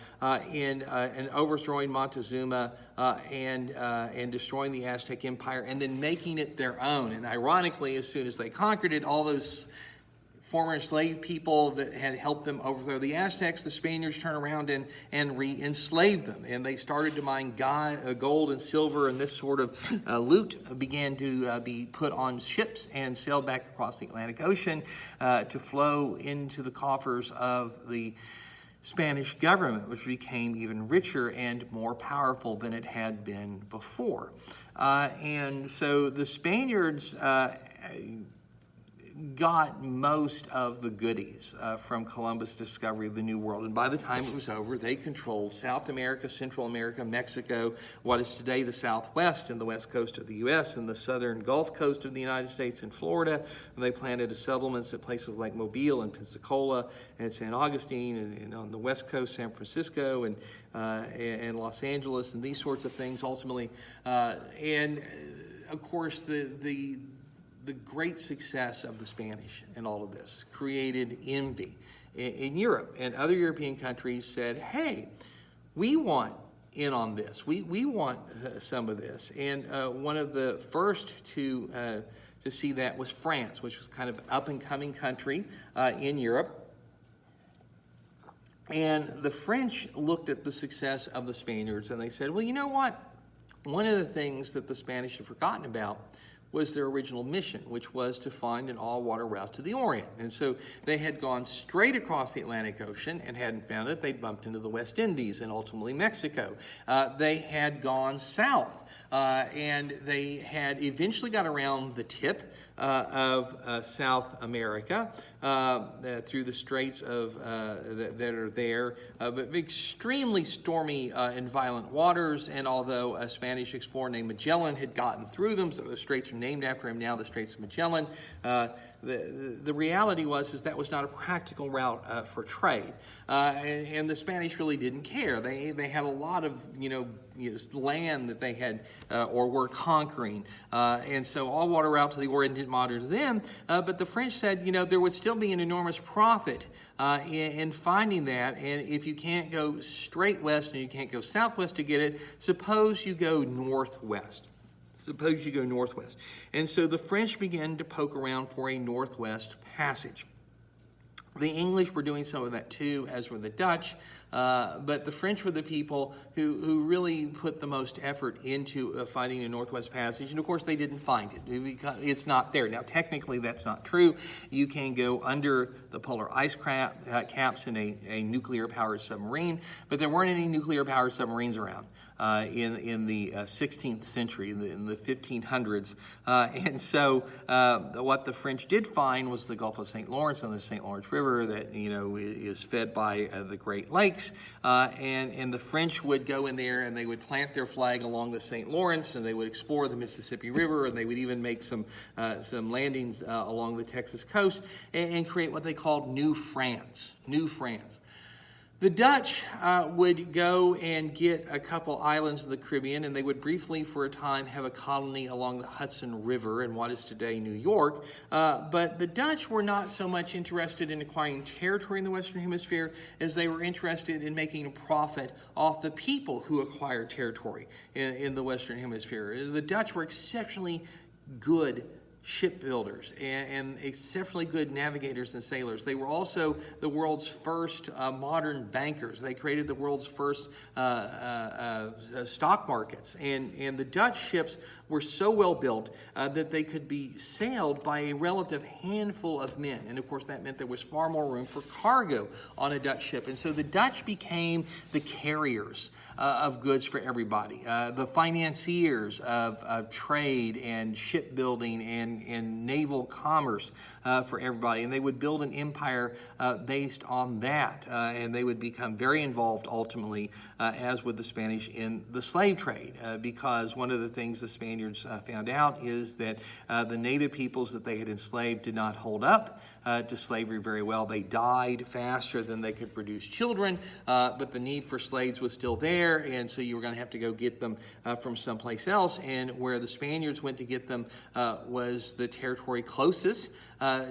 in overthrowing Montezuma and destroying the Aztec Empire and then making it their own. And ironically, as soon as they conquered it, all those former enslaved people that had helped them overthrow the Aztecs, the Spaniards turned around and re-enslaved them. And they started to mine gold and silver, and this sort of loot began to be put on ships and sailed back across the Atlantic Ocean to flow into the coffers of the Spanish government, which became even richer and more powerful than it had been before. And so the Spaniards got most of the goodies from Columbus' discovery of the New World. And by the time it was over, they controlled South America, Central America, Mexico, what is today the Southwest and the west coast of the U.S., and the southern Gulf Coast of the United States and Florida. And they planted settlements at places like Mobile and Pensacola and San Augustine, and on the west coast, San Francisco and Los Angeles, and these sorts of things ultimately. And of course, the great success of the Spanish in all of this created envy in Europe, and other European countries said, hey, we want in on this. We want some of this. And one of the first to see that was France, which was kind of an up-and-coming country in Europe. And the French looked at the success of the Spaniards and they said, well, you know what? One of the things that the Spanish had forgotten about was their original mission, which was to find an all-water route to the Orient. And so they had gone straight across the Atlantic Ocean and hadn't found it. They'd bumped into the West Indies and ultimately Mexico. They had gone south, and they had eventually got around the tip of South America through the straits of that are there, but extremely stormy and violent waters. And although a Spanish explorer named Magellan had gotten through them, so the straits are named after him now, the Straits of Magellan. The reality was that was not a practical route for trade, and the Spanish really didn't care. They had a lot of land that they had or were conquering, and so all water route to the Orient didn't matter to them. But the French said, there would still be an enormous profit in finding that, and if you can't go straight west and you can't go southwest to get it, suppose you go northwest. Suppose you go northwest. And so the French began to poke around for a northwest passage. The English were doing some of that too, as were the Dutch, but the French were the people who really put the most effort into finding a northwest passage, and of course they didn't find it because it's not there. Now technically that's not true. You can go under the polar ice caps in a nuclear-powered submarine, but there weren't any nuclear-powered submarines around in the 16th century, in the 1500s. And so what the French did find was the Gulf of St. Lawrence and the St. Lawrence River that, is fed by the Great Lakes. And the French would go in there and they would plant their flag along the St. Lawrence, and they would explore the Mississippi River, and they would even make some landings along the Texas coast and create what they called New France. New France. The Dutch would go and get a couple islands of the Caribbean, and they would briefly, for a time, have a colony along the Hudson River in what is today New York. But the Dutch were not so much interested in acquiring territory in the Western Hemisphere as they were interested in making a profit off the people who acquired territory in the Western Hemisphere. The Dutch were exceptionally good shipbuilders and exceptionally good navigators and sailors. They were also the world's first modern bankers. They created the world's first stock markets. And the Dutch ships were so well built that they could be sailed by a relative handful of men. And of course that meant there was far more room for cargo on a Dutch ship. And so the Dutch became the carriers of goods for everybody, the financiers of trade and shipbuilding and naval commerce for everybody. And they would build an empire based on that. And they would become very involved ultimately, as with the Spanish, in the slave trade. Because one of the things the Spaniards found out is that the native peoples that they had enslaved did not hold up to slavery very well. They died faster than they could produce children, but the need for slaves was still there, and so you were going to have to go get them from someplace else. And where the Spaniards went to get them was the territory closest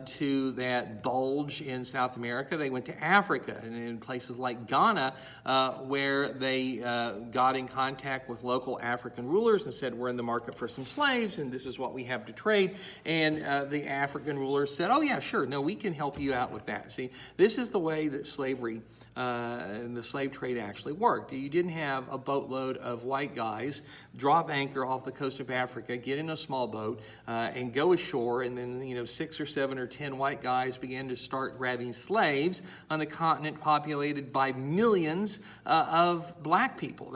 to that bulge in South America. They went to Africa, and in places like Ghana, where they got in contact with local African rulers and said, we're in the market for some slaves, and this is what we have to trade. And the African rulers said, oh yeah, sure, no, we can help you out with that. See, this is the way that slavery and the slave trade actually worked. You didn't have a boatload of white guys drop anchor off the coast of Africa, get in a small boat, and go ashore, and then 6 or 7 or 10 white guys began to start grabbing slaves on a continent populated by millions of black people.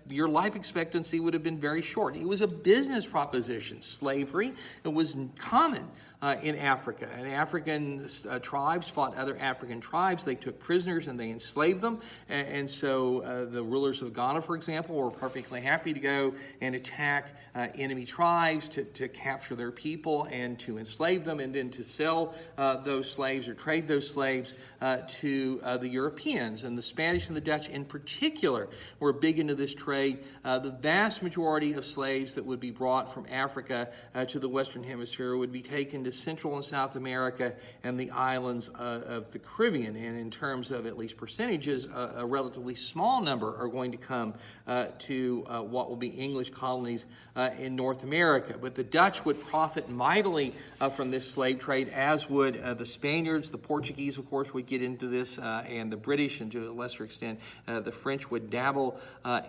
Your life expectancy would have been very short. It was a business proposition. Slavery, it was common in Africa. And African tribes fought other African tribes. They took prisoners and they enslaved them. And so the rulers of Ghana, for example, were perfectly happy to go and attack enemy tribes to capture their people and to enslave them, and then to sell those slaves or trade those slaves to the Europeans. And the Spanish and the Dutch in particular were big into this trade. The vast majority of slaves that would be brought from Africa to the Western Hemisphere would be taken to Central and South America and the islands of the Caribbean. And in terms of at least percentages, a relatively small number are going to come to what will be English colonies in North America. But the Dutch would profit mightily from this slave trade, as would the Spaniards. The Portuguese, of course, would get into this, and the British, and to a lesser extent, the French would dabble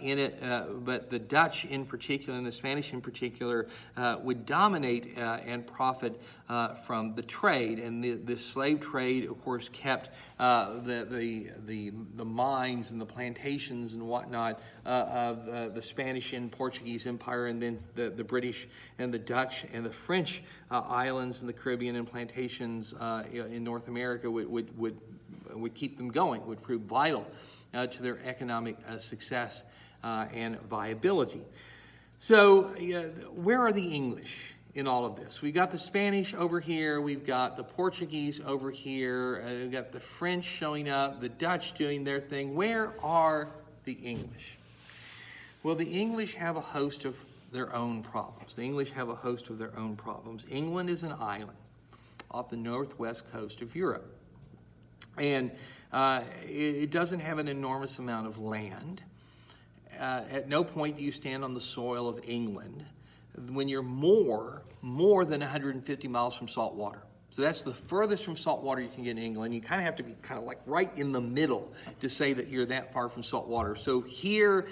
in it. But the Dutch in particular, and the Spanish in particular, would dominate and profit from the trade. And the slave trade, of course, kept the mines and the plantations and whatnot of the Spanish and Portuguese Empire, and then the British and the Dutch and the French islands in the Caribbean and plantations in North America would keep them going, would prove vital to their economic success and viability. So where are the English in all of this. We've got the Spanish over here, we've got the Portuguese over here, we've got the French showing up, the Dutch doing their thing. Where are the English? Well, the English have a host of their own problems. The English have a host of their own problems. England is an island off the northwest coast of Europe. And it doesn't have an enormous amount of land. At no point do you stand on the soil of England when you're more than 150 miles from salt water. So that's the furthest from salt water you can get in England. You kind of have to be kind of like right in the middle to say that you're that far from salt water. So here,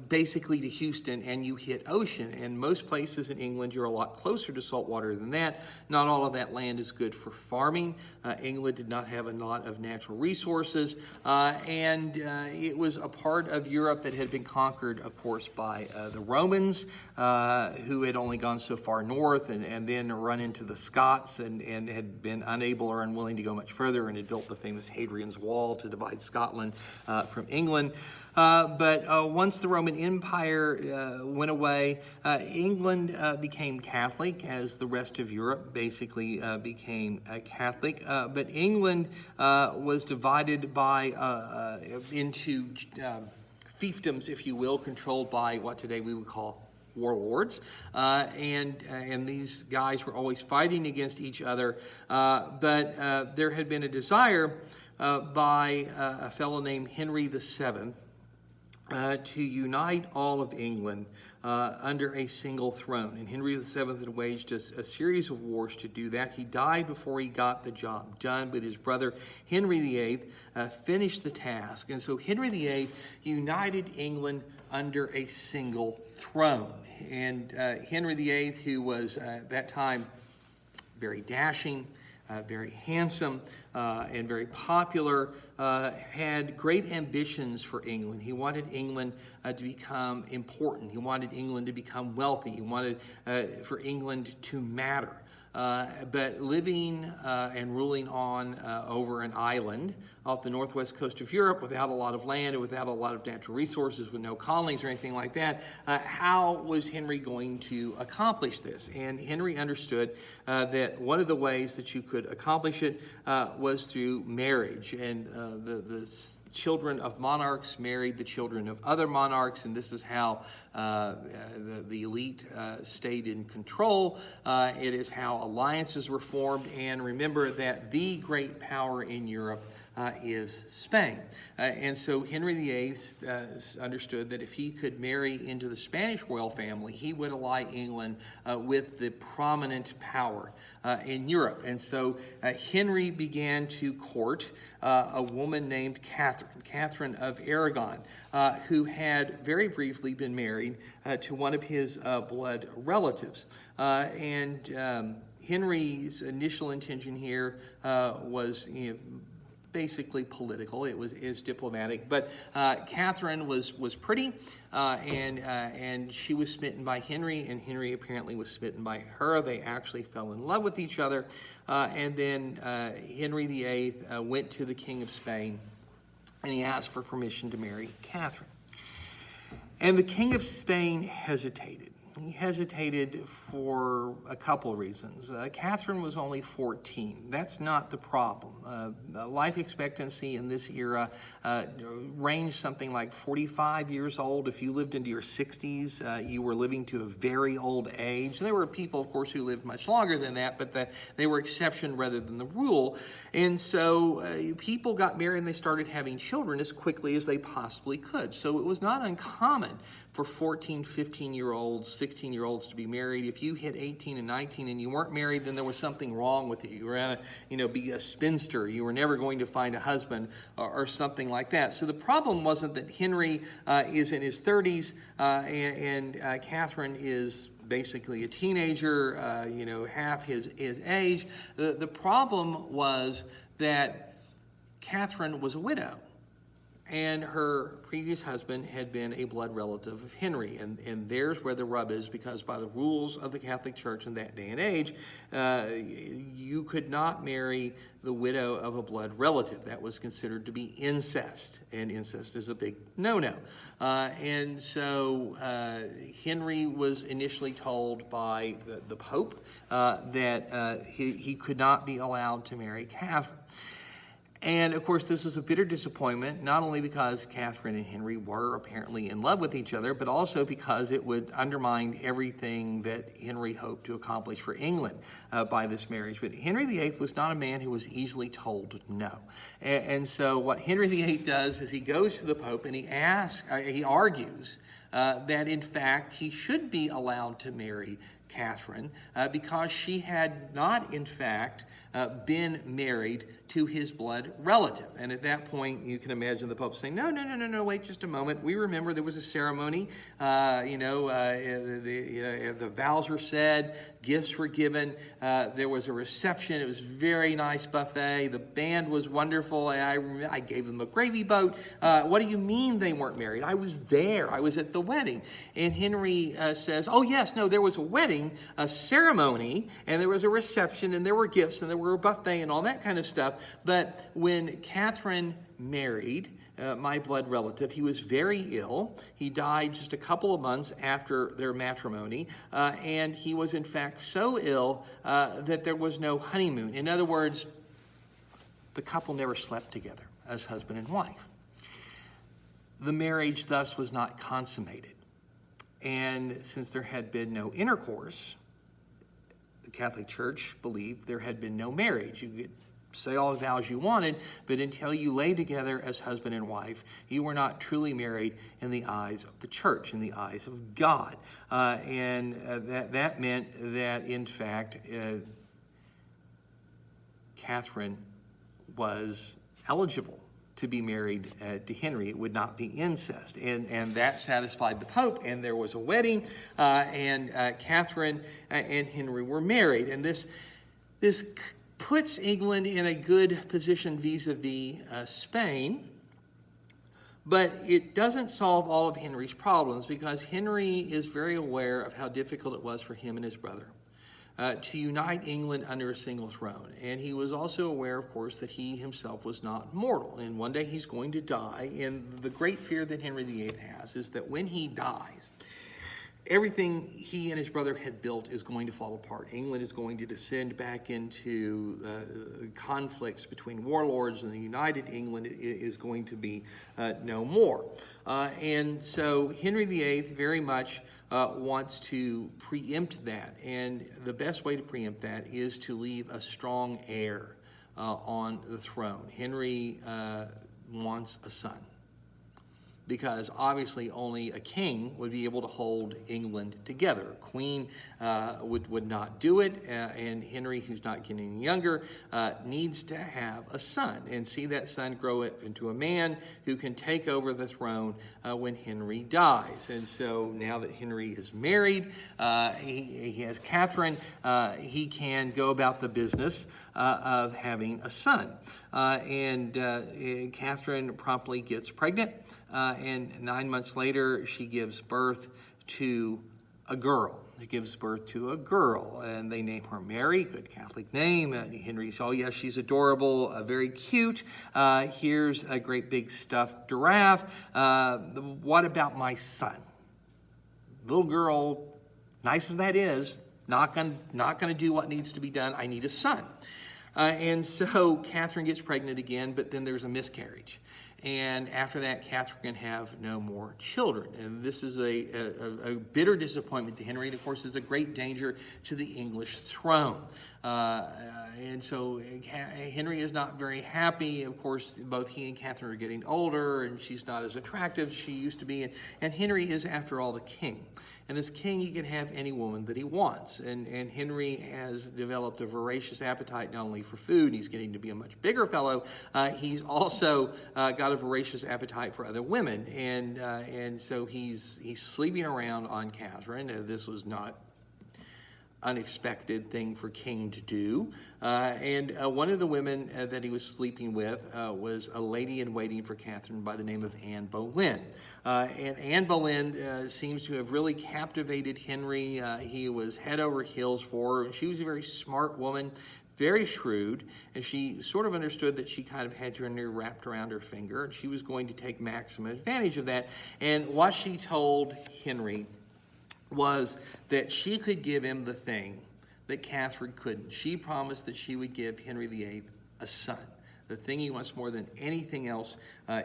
basically to Houston, and you hit ocean. And most places in England, you're a lot closer to salt water than that. Not all of that land is good for farming. England did not have a lot of natural resources. And it was a part of Europe that had been conquered, of course, by the Romans, who had only gone so far north and then run into the Scots and had been unable or unwilling to go much further and had built the famous Hadrian's Wall to divide Scotland from England. But once the Roman Empire went away, England became Catholic, as the rest of Europe basically became Catholic. But England was divided into fiefdoms, if you will, controlled by what today we would call warlords, and these guys were always fighting against each other. But there had been a desire by a fellow named Henry VII to unite all of England under a single throne. And Henry VII had waged a series of wars to do that. He died before he got the job done, but his brother Henry VIII finished the task. And so Henry VIII united England under a single throne. And Henry VIII, who was at that time very dashing, very handsome, and very popular, had great ambitions for England. He wanted England to become important. He wanted England to become wealthy. He wanted for England to matter. But living and ruling on over an island off the northwest coast of Europe without a lot of land and without a lot of natural resources, with no colonies or anything like that, how was Henry going to accomplish this? And Henry understood that one of the ways that you could accomplish it was through marriage. And the children of monarchs married the children of other monarchs, and this is how the elite stayed in control. It is how alliances were formed. And remember that the great power in Europe is Spain. And so Henry VIII understood that if he could marry into the Spanish royal family, he would ally England with the prominent power in Europe. And so Henry began to court a woman named Catherine of Aragon, who had very briefly been married to one of his blood relatives. Henry's initial intention here was, basically political. It was diplomatic, but Catherine was pretty, and she was smitten by Henry, and Henry apparently was smitten by her. They actually fell in love with each other, and then Henry VIII went to the King of Spain, and he asked for permission to marry Catherine. And the King of Spain hesitated. He hesitated for a couple of reasons. Catherine was only 14. That's not the problem. Life expectancy in this era ranged something like 45 years old. If you lived into your 60s, you were living to a very old age. There were people, of course, who lived much longer than that, but they were exception rather than the rule. And so people got married and they started having children as quickly as they possibly could. So it was not uncommon for 14, 15-year-olds, 16-year-olds to be married. If you hit 18 and 19 and you weren't married, then there was something wrong with you. You were going to, be a spinster. You were never going to find a husband or something like that. So the problem wasn't that Henry is in his 30s and Catherine is basically a teenager, half his age. The problem was that Catherine was a widow. And her previous husband had been a blood relative of Henry. And there's where the rub is, because by the rules of the Catholic Church in that day and age, you could not marry the widow of a blood relative. That was considered to be incest, and incest is a big no-no. And so Henry was initially told by the Pope that he could not be allowed to marry Catherine. And, of course, this was a bitter disappointment, not only because Catherine and Henry were apparently in love with each other, but also because it would undermine everything that Henry hoped to accomplish for England by this marriage. But Henry VIII was not a man who was easily told no. And so what Henry VIII does is he goes to the Pope and he argues that, in fact, he should be allowed to marry Catherine because she had not, in fact, been married to his blood relative. And at that point, you can imagine the Pope saying, no, wait just a moment. We remember there was a ceremony, the vows were said, gifts were given, there was a reception, it was a very nice buffet, the band was wonderful, I gave them a gravy boat. What do you mean they weren't married? I was there, I was at the wedding. And Henry says, oh yes, no, there was a wedding, a ceremony, and there was a reception, and there were gifts, and there were a buffet, and all that kind of stuff. But when Catherine married my blood relative, he was very ill. He died just a couple of months after their matrimony, and he was in fact so ill that there was no honeymoon. In other words, the couple never slept together as husband and wife. The marriage thus was not consummated. And since there had been no intercourse, the Catholic Church believed there had been no marriage. You could say all the vows you wanted, but until you lay together as husband and wife, you were not truly married in the eyes of the church, in the eyes of God. That meant that, in fact, Catherine was eligible to be married to Henry. It would not be incest. And that satisfied the Pope, and there was a wedding, and Catherine and Henry were married. And this puts England in a good position vis-a-vis Spain, but it doesn't solve all of Henry's problems, because Henry is very aware of how difficult it was for him and his brother to unite England under a single throne. And he was also aware, of course, that he himself was not mortal, and one day he's going to die. And the great fear that Henry VIII has is that when he dies, everything he and his brother had built is going to fall apart. England is going to descend back into conflicts between warlords, and the united England is going to be no more. And so Henry VIII very much wants to preempt that. And the best way to preempt that is to leave a strong heir on the throne. Henry wants a son, because obviously only a king would be able to hold England together. A queen would not do it, and Henry, who's not getting any younger, needs to have a son and see that son grow into a man who can take over the throne when Henry dies. And so now that Henry is married, he has Catherine, he can go about the business of having a son. Catherine promptly gets pregnant. And 9 months later, she gives birth to a girl. She gives birth to a girl, and they name her Mary, good Catholic name. Henry says, oh, yes, she's adorable, very cute. Here's a great big stuffed giraffe. What about my son? Little girl, nice as that is, not gonna do what needs to be done. I need a son. And so Catherine gets pregnant again, but then there's a miscarriage. And after that, Catherine can have no more children. And this is a bitter disappointment to Henry, and of course is a great danger to the English throne. And so Henry is not very happy. Of course, both he and Catherine are getting older, and she's not as attractive as she used to be. And Henry is, after all, the king. And as king, he can have any woman that he wants. And Henry has developed a voracious appetite not only for food, he's getting to be a much bigger fellow, he's also got a voracious appetite for other women. And so he's sleeping around on Catherine. This was not unexpected thing for king to do. And one of the women that he was sleeping with was a lady in waiting for Catherine by the name of Anne Boleyn. And Anne Boleyn seems to have really captivated Henry. He was head over heels for her. She was a very smart woman, very shrewd, and she sort of understood that she kind of had Henry wrapped around her finger, and she was going to take maximum advantage of that. And what she told Henry was that she could give him the thing that Catherine couldn't. She promised that she would give Henry VIII a son, the thing he wants more than anything else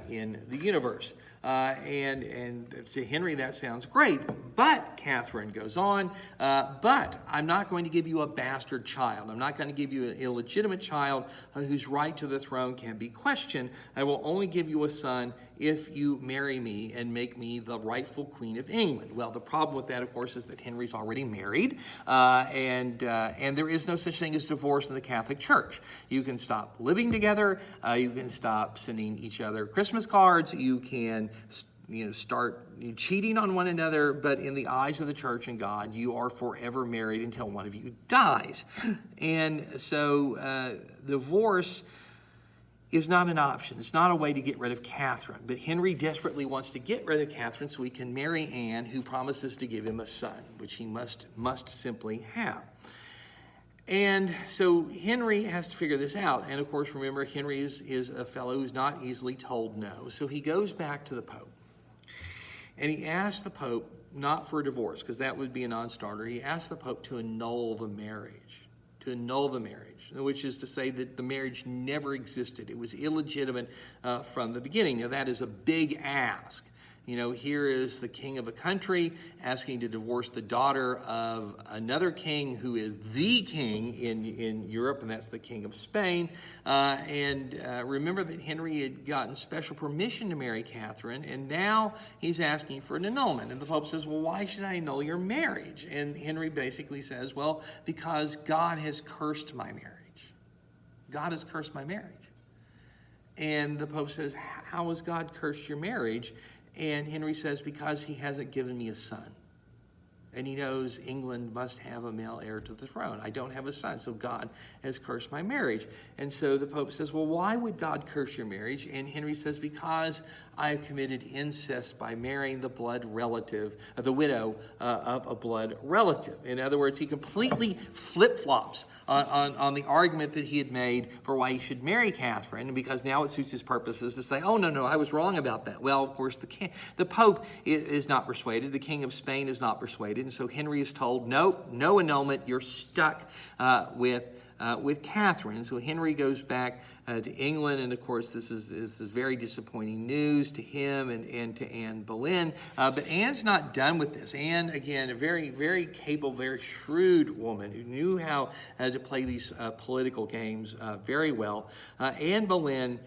in the universe. And to Henry, that sounds great. But Catherine goes on, but I'm not going to give you a bastard child. I'm not going to give you an illegitimate child whose right to the throne can be questioned. I will only give you a son if you marry me and make me the rightful Queen of England. Well, the problem with that, of course, is that Henry's already married, and there is no such thing as divorce in the Catholic Church. You can stop living together, you can stop sending each other Christmas cards, you can start cheating on one another, but in the eyes of the church and God, you are forever married until one of you dies. And so divorce is not an option. It's not a way to get rid of Catherine. But Henry desperately wants to get rid of Catherine so he can marry Anne, who promises to give him a son, which he must simply have. And so Henry has to figure this out. And of course, remember, Henry is a fellow who's not easily told no. So he goes back to the Pope. And he asks the Pope, not for a divorce, because that would be a non-starter. He asked the Pope to annul the marriage, which is to say that the marriage never existed. It was illegitimate from the beginning. Now, that is a big ask. Here is the king of a country asking to divorce the daughter of another king who is the king in Europe, and that's the king of Spain. And remember that Henry had gotten special permission to marry Catherine, and now he's asking for an annulment. And the Pope says, well, why should I annul your marriage? And Henry basically says, well, because God has cursed my marriage. God has cursed my marriage. And the Pope says, how has God cursed your marriage? And Henry says, because he hasn't given me a son. And he knows England must have a male heir to the throne. I don't have a son, so God has cursed my marriage. And so the Pope says, well, why would God curse your marriage? And Henry says, because I have committed incest by marrying the blood relative, the widow of a blood relative. In other words, he completely flip-flops on the argument that he had made for why he should marry Catherine, and because now it suits his purposes to say, oh, no, I was wrong about that. Well, of course, the Pope is not persuaded. The King of Spain is not persuaded. And so Henry is told, nope, no annulment. You're stuck with Catherine. And so Henry goes back to England, and of course this is very disappointing news to him and to Anne Boleyn. But Anne's not done with this. Anne, again, a very, very capable, very shrewd woman who knew how to play these political games very well. Anne Boleyn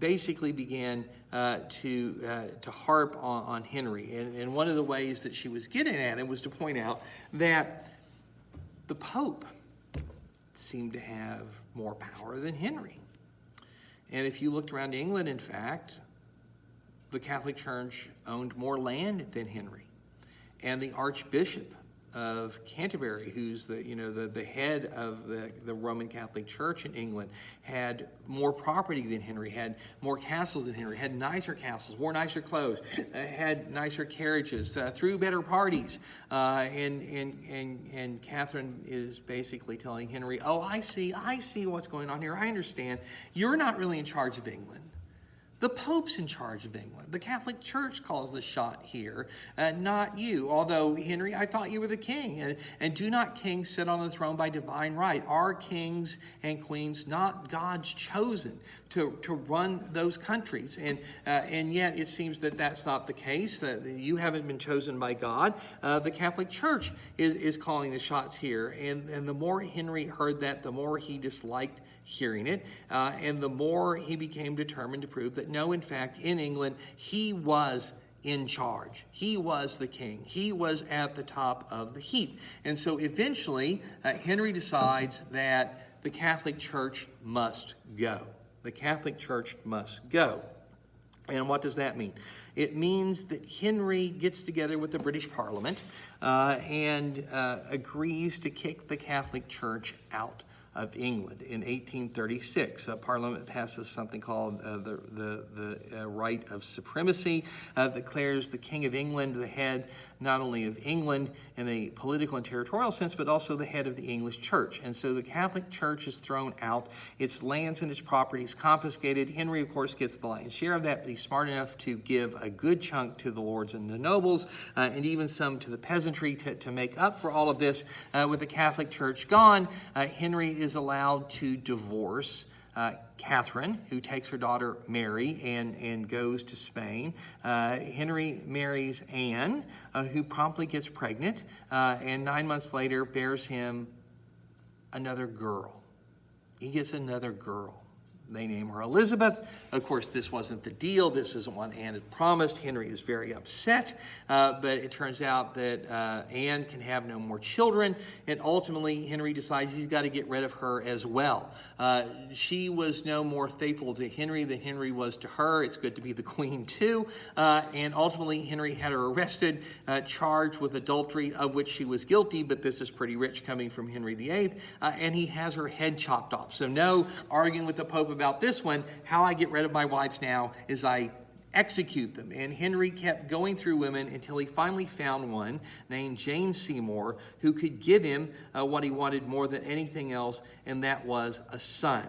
basically began to harp on Henry. And one of the ways that she was getting at it was to point out that the Pope seemed to have more power than Henry. And if you looked around England, in fact, the Catholic Church owned more land than Henry. And the Archbishop of Canterbury, who's the head of the Roman Catholic Church in England, had more property than Henry, had more castles than Henry, had nicer castles, wore nicer clothes, had nicer carriages, threw better parties. And Catherine is basically telling Henry, oh, I see what's going on here. I understand. You're not really in charge of England. The Pope's in charge of England. The Catholic Church calls the shot here, not you. Although, Henry, I thought you were the king. And do not kings sit on the throne by divine right? Are kings and queens not God's chosen to run those countries? And yet it seems that that's not the case, that you haven't been chosen by God. The Catholic Church is calling the shots here. And the more Henry heard that, the more he disliked hearing it, and the more he became determined to prove that no, in fact, in England, he was in charge. He was the king. He was at the top of the heap. And so eventually, Henry decides that the Catholic Church must go. The Catholic Church must go. And what does that mean? It means that Henry gets together with the British Parliament and agrees to kick the Catholic Church out of England. In 1836, Parliament passes something called the Right of Supremacy, declares the King of England the head not only of England in a political and territorial sense, but also the head of the English Church. And so the Catholic Church is thrown out, its lands and its properties confiscated. Henry, of course, gets the lion's share of that, but he's smart enough to give a good chunk to the lords and the nobles, and even some to the peasantry to make up for all of this. With the Catholic Church gone, Henry is allowed to divorce Catherine, who takes her daughter Mary and goes to Spain. Henry marries Anne, who promptly gets pregnant, and 9 months later bears him another girl. He gets another girl. They name her Elizabeth. Of course, this wasn't the deal. This isn't what Anne had promised. Henry is very upset, but it turns out that Anne can have no more children, and ultimately Henry decides he's got to get rid of her as well. She was no more faithful to Henry than Henry was to her. It's good to be the queen too, and ultimately Henry had her arrested, charged with adultery, of which she was guilty, but this is pretty rich coming from Henry VIII, and he has her head chopped off. So no arguing with the Pope about this one. How I get rid of my wives now is I execute them. And Henry kept going through women until he finally found one named Jane Seymour who could give him what he wanted more than anything else, and that was a son.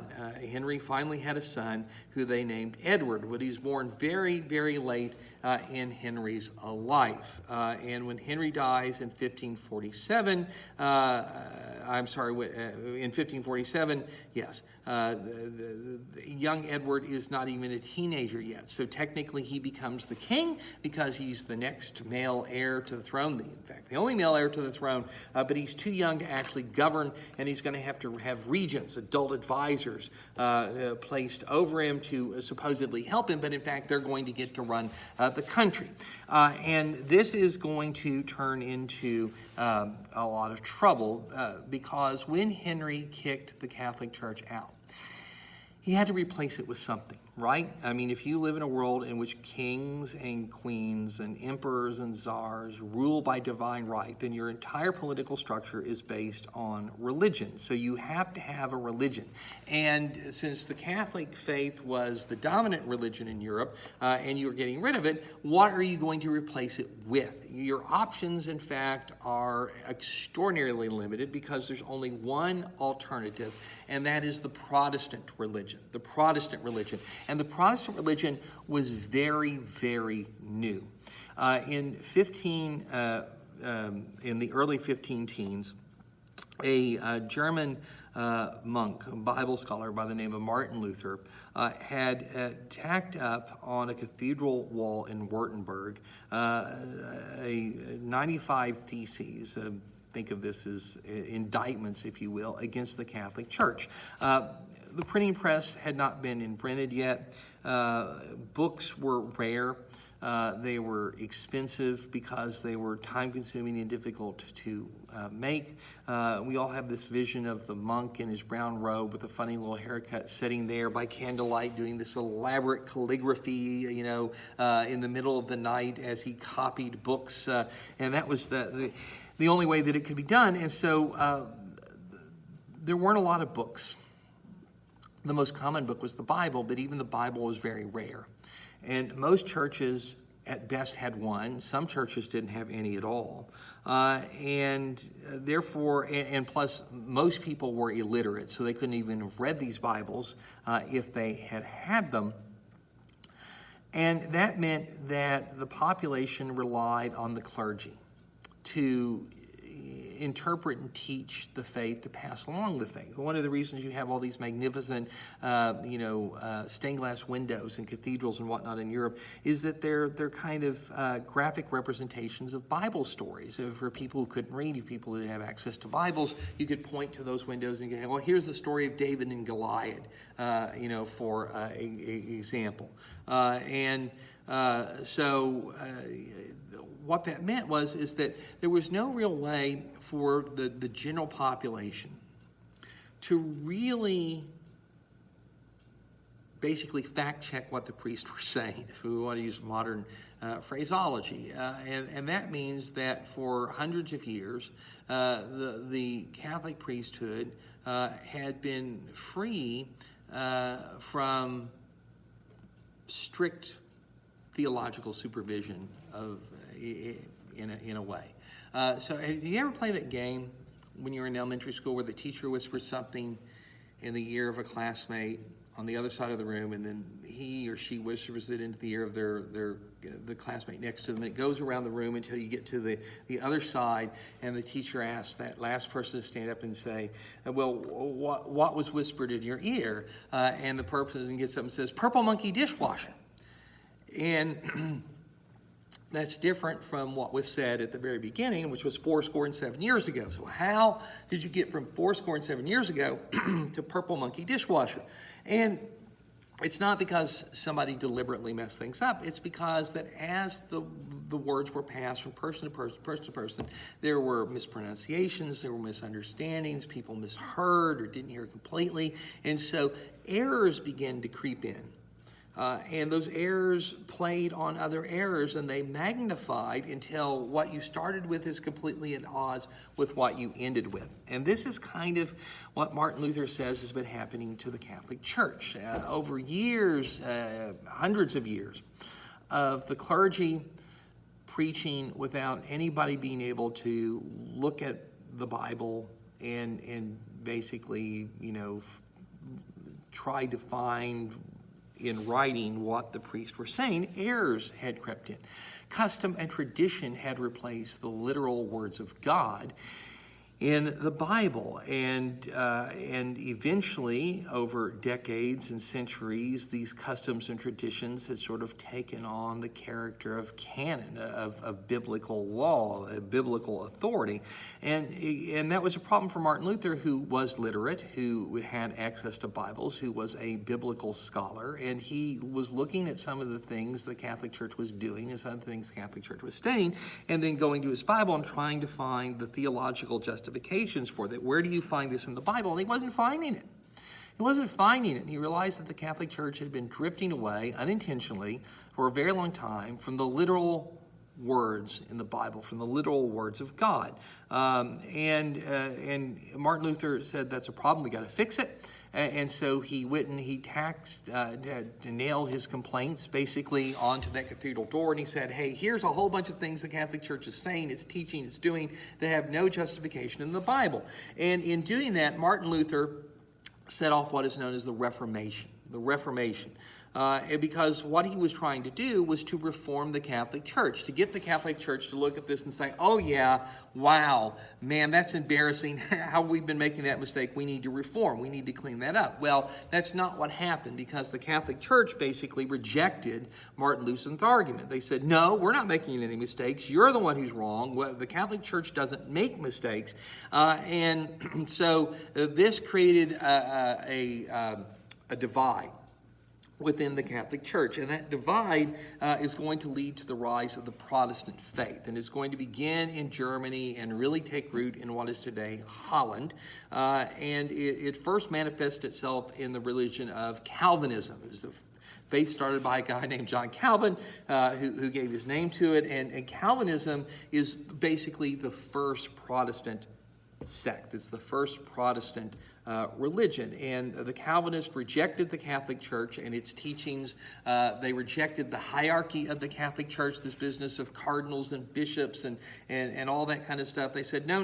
Henry finally had a son who they named Edward, but he was born very, very late in Henry's life. And when Henry dies in 1547, in 1547, yes, the young Edward is not even a teenager yet. So technically he becomes the king because he's the next male heir to the throne. In fact, the only male heir to the throne, but he's too young to actually govern, and he's going to have regents, adult advisors, placed over him to supposedly help him, but in fact they're going to get to run the country. And this is going to turn into a lot of trouble because when Henry kicked the Catholic Church out, he had to replace it with something, right? I mean, if you live in a world in which kings and queens and emperors and czars rule by divine right, then your entire political structure is based on religion. So you have to have a religion. And since the Catholic faith was the dominant religion in Europe, and you were getting rid of it, what are you going to replace it with? Your options, in fact, are extraordinarily limited because there's only one alternative, and that is the Protestant religion. The Protestant religion. And the Protestant religion was very, very new. In the early 15 teens, a German monk, a Bible scholar by the name of Martin Luther, had tacked up on a cathedral wall in Württemberg a 95 theses. Think of this as indictments, if you will, against the Catholic Church. The printing press had not been invented yet. Books were rare. They were expensive because they were time-consuming and difficult to make. We all have this vision of the monk in his brown robe with a funny little haircut sitting there by candlelight doing this elaborate calligraphy, in the middle of the night as he copied books. And that was the only way that it could be done. And so there weren't a lot of books. The most common book was the Bible, but even the Bible was very rare. And most churches at best had one. Some churches didn't have any at all. And therefore, and plus most people were illiterate, so they couldn't even have read these Bibles if they had had them. And that meant that the population relied on the clergy to interpret and teach the faith, to pass along the faith. One of the reasons you have all these magnificent, stained glass windows in cathedrals and whatnot in Europe is that they're kind of graphic representations of Bible stories. So for people who couldn't read, people who didn't have access to Bibles, you could point to those windows and go, well, here's the story of David and Goliath, for an example. What that meant is that there was no real way for the general population to really basically fact-check what the priests were saying, if we want to use modern phraseology. And that means that for hundreds of years, the Catholic priesthood had been free from strict theological supervision in a way. So have you ever played that game when you were in elementary school where the teacher whispered something in the ear of a classmate on the other side of the room, and then he or she whispers it into the ear of the classmate next to them, and it goes around the room until you get to the other side, and the teacher asks that last person to stand up and say, well, what was whispered in your ear? And the person gets up and says, "Purple monkey dishwasher." And that's different from what was said at the very beginning, which was 7 years ago. So how did you get from 7 years ago to purple monkey dishwasher? And it's not because somebody deliberately messed things up. It's because that as the words were passed from person to person, there were mispronunciations, there were misunderstandings, people misheard or didn't hear completely. And so errors began to creep in. And those errors played on other errors, and they magnified until what you started with is completely at odds with what you ended with. And this is kind of what Martin Luther says has been happening to the Catholic Church. Over years, hundreds of years, of the clergy preaching without anybody being able to look at the Bible and basically, try to find in writing what the priests were saying, errors had crept in. Custom and tradition had replaced the literal words of God in the Bible, and eventually, over decades and centuries, these customs and traditions had sort of taken on the character of canon, of biblical law, biblical authority, and that was a problem for Martin Luther, who was literate, who had access to Bibles, who was a biblical scholar, and he was looking at some of the things the Catholic Church was doing and some of the things the Catholic Church was saying, and then going to his Bible and trying to find the theological justifications for that. Where do you find this in the Bible? And he wasn't finding it. He wasn't finding it. And he realized that the Catholic Church had been drifting away unintentionally for a very long time from the literal words in the Bible, from the literal words of God. And Martin Luther said that's a problem. We got to fix it. And so he went and he taxed to nail his complaints basically onto that cathedral door, and he said, hey, here's a whole bunch of things the Catholic Church is saying, it's teaching, it's doing, that have no justification in the Bible. And in doing that, Martin Luther set off what is known as the Reformation. Because what he was trying to do was to reform the Catholic Church, to get the Catholic Church to look at this and say, oh yeah, wow, man, that's embarrassing. How we've been making that mistake. We need to reform. We need to clean that up. Well, that's not what happened, because the Catholic Church basically rejected Martin Luther's argument. They said, no, we're not making any mistakes. You're the one who's wrong. Well, the Catholic Church doesn't make mistakes. And so this created a divide within the Catholic Church. And that divide is going to lead to the rise of the Protestant faith. And it's going to begin in Germany and really take root in what is today Holland. And it first manifests itself in the religion of Calvinism. It was the faith started by a guy named John Calvin, who gave his name to it. And Calvinism is basically the first Protestant sect. It's the first Protestant religion, and the Calvinists rejected the Catholic Church and its teachings. They rejected the hierarchy of the Catholic Church, this business of cardinals and bishops and all that kind of stuff. They said, no.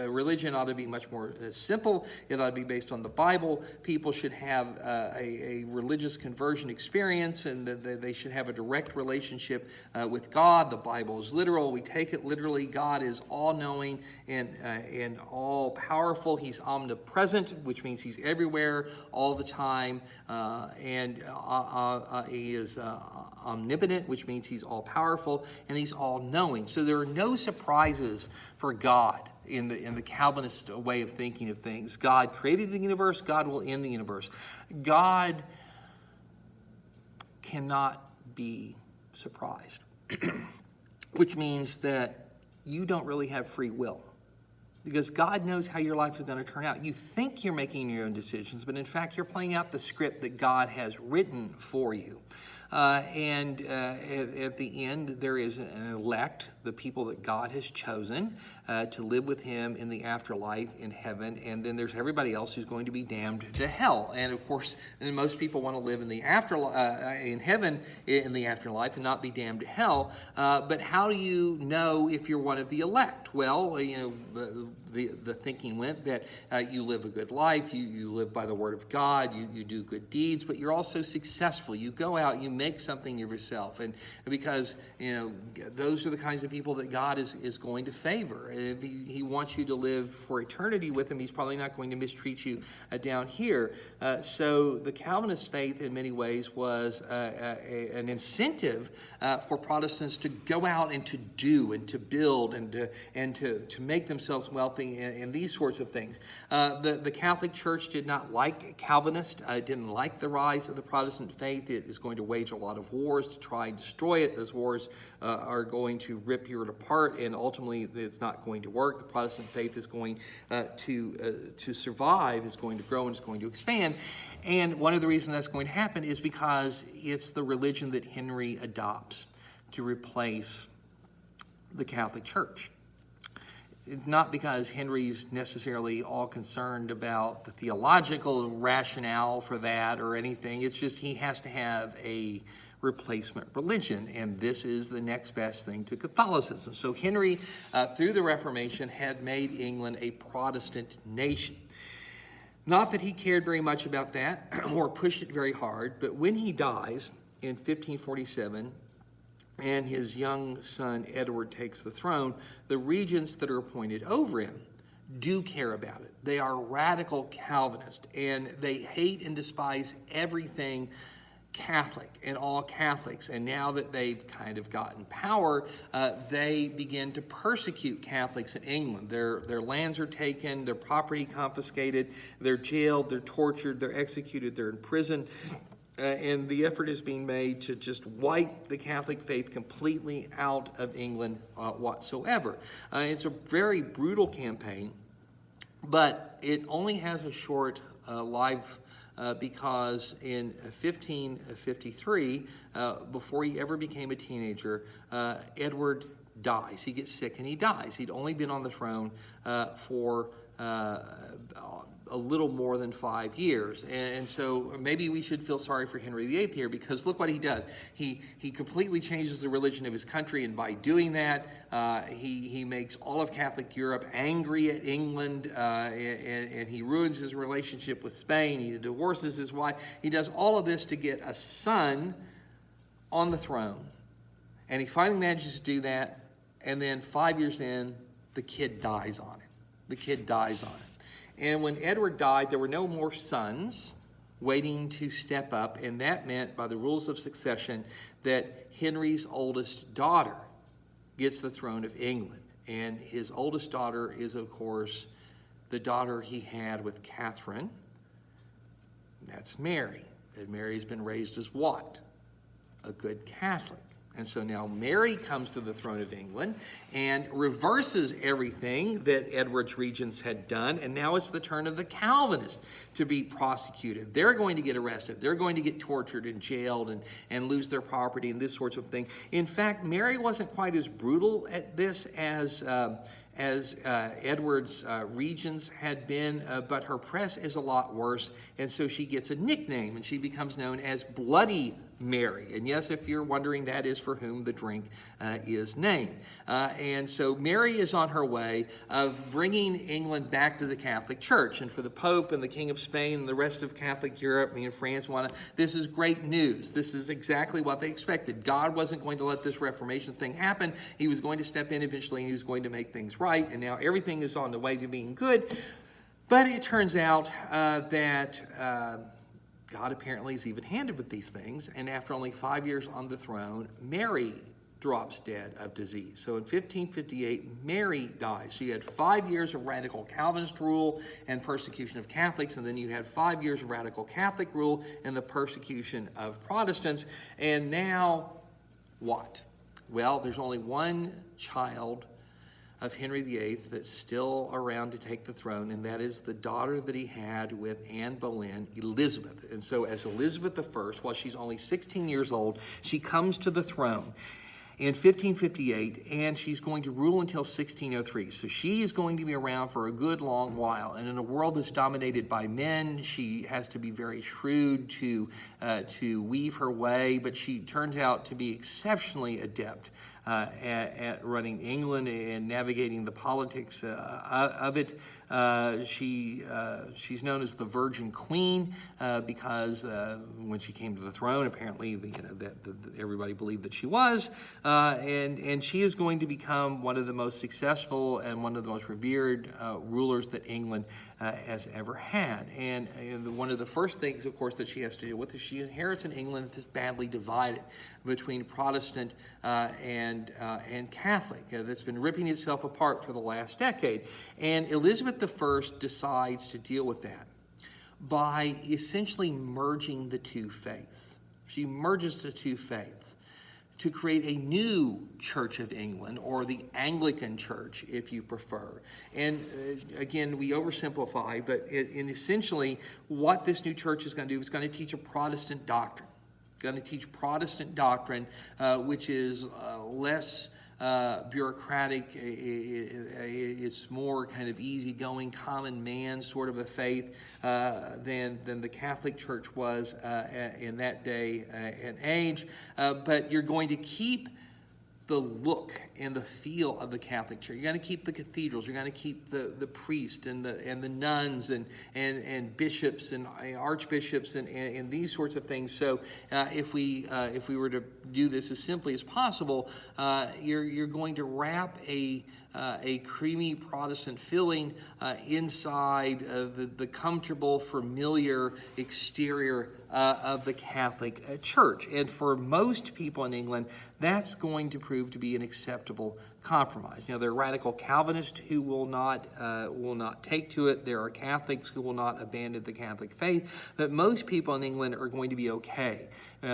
Religion ought to be much more simple. It ought to be based on the Bible. People should have a religious conversion experience, and they should have a direct relationship with God. The Bible is literal. We take it literally. God is all-knowing and all-powerful. He's omnipresent, which means he's everywhere all the time, and he is omnipotent, which means he's all-powerful, and he's all-knowing. So there are no surprises for God in the Calvinist way of thinking of things. God created the universe. God will end the universe. God cannot be surprised, which means that you don't really have free will. because God knows how your life is going to turn out. You think you're making your own decisions, but in fact, you're playing out the script that God has written for you. At the end, there is an elect, the people that God has chosen to live with him in the afterlife in heaven, and then there's everybody else who's going to be damned to hell. And of course, most people want to live in the in heaven in the afterlife and not be damned to hell. But how do you know if you're one of the elect? Well, the thinking went that you live a good life, you live by the word of God, you do good deeds, but you're also successful. You go out, you make something of yourself, and because those are the kinds of people that God is going to favor. If he wants you to live for eternity with him, he's probably not going to mistreat you down here. So the Calvinist faith in many ways was an incentive for Protestants to go out and to do and to build and to make themselves wealthy and these sorts of things. The Catholic Church did not like Calvinist. It didn't like the rise of the Protestant faith. It is going to wage a lot of wars to try and destroy it. Those wars are going to rip Europe apart, and ultimately it's not going to work. The Protestant faith is going to survive, is going to grow, and is going to expand. And one of the reasons that's going to happen is because it's the religion that Henry adopts to replace the Catholic Church. Not because Henry's necessarily all concerned about the theological rationale for that or anything. It's just he has to have a replacement religion, and this is the next best thing to Catholicism. So Henry, through the Reformation, had made England a Protestant nation. Not that he cared very much about that or pushed it very hard, but when he dies in 1547, and his young son Edward takes the throne, the regents that are appointed over him do care about it. They are radical Calvinists, and they hate and despise everything Catholic and all Catholics. And now that they've kind of gotten power, they begin to persecute Catholics in England. Their lands are taken, their property confiscated, they're jailed, they're tortured, they're executed, they're imprisoned. And the effort is being made to just wipe the Catholic faith completely out of England whatsoever. It's a very brutal campaign, but it only has a short life because in 1553, before he ever became a teenager, Edward dies. He gets sick and he dies. He'd only been on the throne for a little more than 5 years. And so maybe we should feel sorry for Henry VIII here, because look what he does. He completely changes the religion of his country, and by doing that, he makes all of Catholic Europe angry at England, and he ruins his relationship with Spain. He divorces his wife. He does all of this to get a son on the throne. And he finally manages to do that, and then 5 years in, the kid dies on it. The kid dies on it. And when Edward died, there were no more sons waiting to step up, and that meant, by the rules of succession, that Henry's oldest daughter gets the throne of England. And his oldest daughter is, of course, the daughter he had with Catherine. That's Mary. And Mary's been raised as what? A good Catholic. And so now Mary comes to the throne of England and reverses everything that Edward's regents had done, and now it's the turn of the Calvinists to be prosecuted. They're going to get arrested. They're going to get tortured and jailed and lose their property and this sorts of thing. In fact, Mary wasn't quite as brutal at this as Edward's regents had been, but her press is a lot worse, and so she gets a nickname, and she becomes known as Bloody Mary. And yes, if you're wondering, that is for whom the drink is named. And so Mary is on her way of bringing England back to the Catholic Church. And for the Pope and the King of Spain and the rest of Catholic Europe, France, this is great news. This is exactly what they expected. God wasn't going to let this Reformation thing happen. He was going to step in eventually, and he was going to make things right. And now everything is on the way to being good. But it turns out that God apparently is even-handed with these things, and after only 5 years on the throne, Mary drops dead of disease. So in 1558, Mary dies. So you had 5 years of radical Calvinist rule and persecution of Catholics, and then you had 5 years of radical Catholic rule and the persecution of Protestants. And now what? Well, there's only one child of Henry VIII that's still around to take the throne, and that is the daughter that he had with Anne Boleyn, Elizabeth. And so as Elizabeth I, while she's only 16 years old, she comes to the throne in 1558, and she's going to rule until 1603. So she is going to be around for a good long while. And in a world that's dominated by men, she has to be very shrewd to weave her way, but she turns out to be exceptionally adept at running England and navigating the politics of it. She's known as the Virgin Queen because when she came to the throne, apparently everybody believed that she was, and she is going to become one of the most successful and one of the most revered rulers that England has ever had. And one of the first things, of course, that she has to deal with is she inherits an England that's badly divided between Protestant and Catholic, that's been ripping itself apart for the last decade. And Elizabeth I decides to deal with that by essentially merging the two faiths. She merges the two faiths to create a new Church of England, or the Anglican Church, if you prefer. And again, we oversimplify, but essentially what this new church is going to do is going to teach a Protestant doctrine. Going to teach Protestant doctrine, which is less bureaucratic. It's more kind of easygoing, common man sort of a faith than the Catholic Church was in that day and age. But you're going to keep the look and the feel of the Catholic Church. You're going to keep the cathedrals. You're going to keep the priests and the nuns and bishops and archbishops and these sorts of things. So if we were to do this as simply as possible, you're going to wrap a creamy Protestant filling inside the comfortable, familiar exterior of the Catholic Church. And for most people in England, that's going to prove to be an acceptable compromise. You know, there are radical Calvinists who will not take to it. There are Catholics who will not abandon the Catholic faith. But most people in England are going to be okay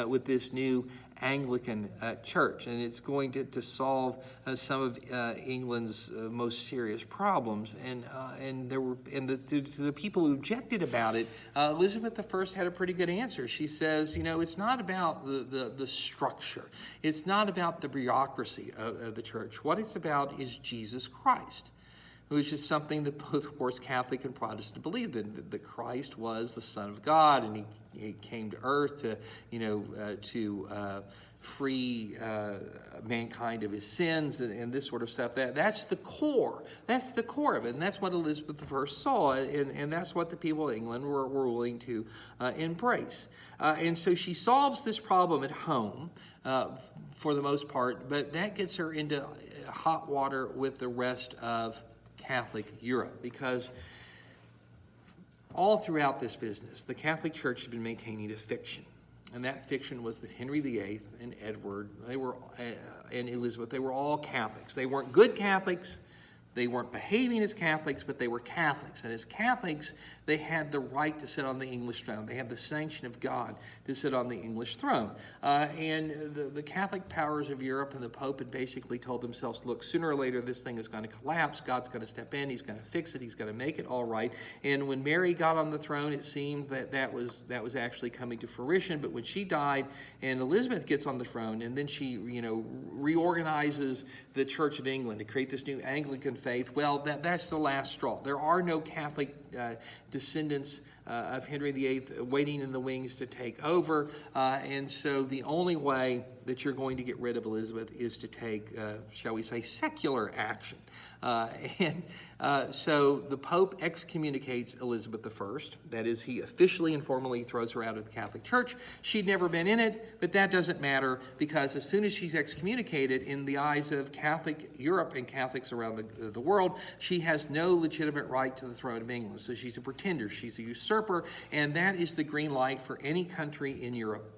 with this new Anglican church, and it's going to solve some of England's most serious problems. And the people who objected about it, Elizabeth I had a pretty good answer. She says, it's not about the structure, it's not about the bureaucracy of the church. What it's about is Jesus Christ, which is something that both, of course, Catholic and Protestant believed in, that Christ was the Son of God, and he came to earth to free mankind of his sins and this sort of stuff. That's the core. That's the core of it, and that's what Elizabeth I saw, and that's what the people of England were willing to embrace. And so she solves this problem at home for the most part, but that gets her into hot water with the rest of Catholic Europe, because all throughout this business, the Catholic Church had been maintaining a fiction, and that fiction was that Henry VIII and Edward, and Elizabeth, they were all Catholics. They weren't good Catholics, they weren't behaving as Catholics, but they were Catholics, and as Catholics, they had the right to sit on the English throne. They had the sanction of God to sit on the English throne. And the Catholic powers of Europe and the Pope had basically told themselves, look, sooner or later this thing is going to collapse. God's going to step in. He's going to fix it. He's going to make it all right. And when Mary got on the throne, it seemed that was actually coming to fruition. But when she died and Elizabeth gets on the throne, and then she reorganizes the Church of England to create this new Anglican faith, well, that's the last straw. There are no Catholic descendants of Henry VIII waiting in the wings to take over, and so the only way that you're going to get rid of Elizabeth is to take, shall we say, secular action. So the Pope excommunicates Elizabeth I. That is, he officially and formally throws her out of the Catholic Church. She'd never been in it, but that doesn't matter, because as soon as she's excommunicated, in the eyes of Catholic Europe and Catholics around the world, she has no legitimate right to the throne of England. So she's a pretender, she's a usurper, and that is the green light for any country in Europe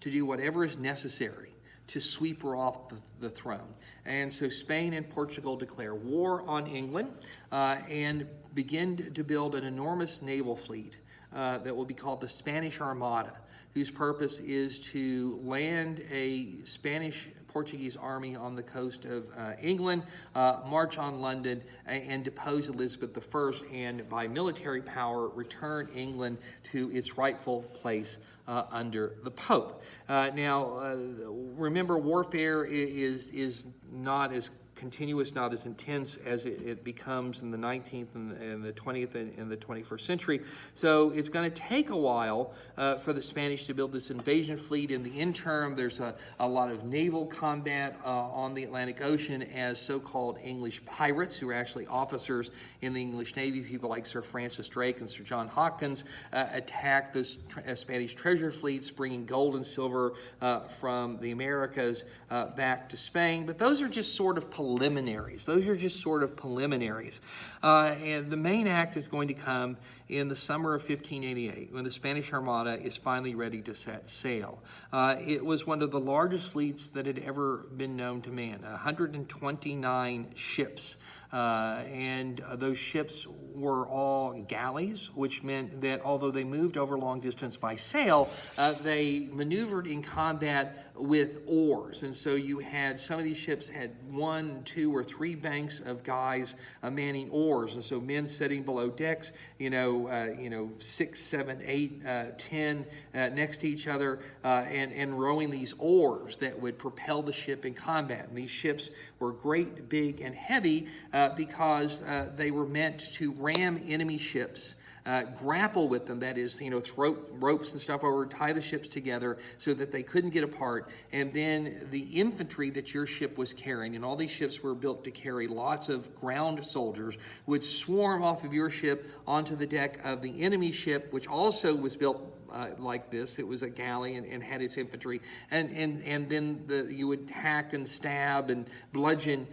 to do whatever is necessary to sweep her off the throne. And so Spain and Portugal declare war on England, and begin to build an enormous naval fleet that will be called the Spanish Armada, whose purpose is to land a Portuguese army on the coast of England, march on London, and depose Elizabeth I, and by military power return England to its rightful place under the Pope. Now, remember, warfare is not as continuous, not as intense as it becomes in the 19th and the 20th and the 21st century. So it's going to take a while for the Spanish to build this invasion fleet. In the interim, there's a lot of naval combat on the Atlantic Ocean as so-called English pirates, who are actually officers in the English Navy, people like Sir Francis Drake and Sir John Hawkins, attack those Spanish treasure fleets, bringing gold and silver from the Americas back to Spain. But those are just sort of preliminaries. And the main act is going to come in the summer of 1588, when the Spanish Armada is finally ready to set sail. It was one of the largest fleets that had ever been known to man, 129 ships. And those ships were all galleys, which meant that although they moved over long distance by sail, they maneuvered in combat with oars. And so you had, some of these ships had 1, 2, or 3 banks of guys manning oars. And so men sitting below decks, 6, 7, 8, 10 next to each other, and rowing these oars that would propel the ship in combat. And these ships were great, big, and heavy because they were meant to ram enemy ships, grapple with them, that is, throw ropes and stuff over, tie the ships together so that they couldn't get apart, and then the infantry that your ship was carrying, and all these ships were built to carry lots of ground soldiers, would swarm off of your ship onto the deck of the enemy ship, which also was built like this. It was a galley and had its infantry, and then you would hack and stab and bludgeon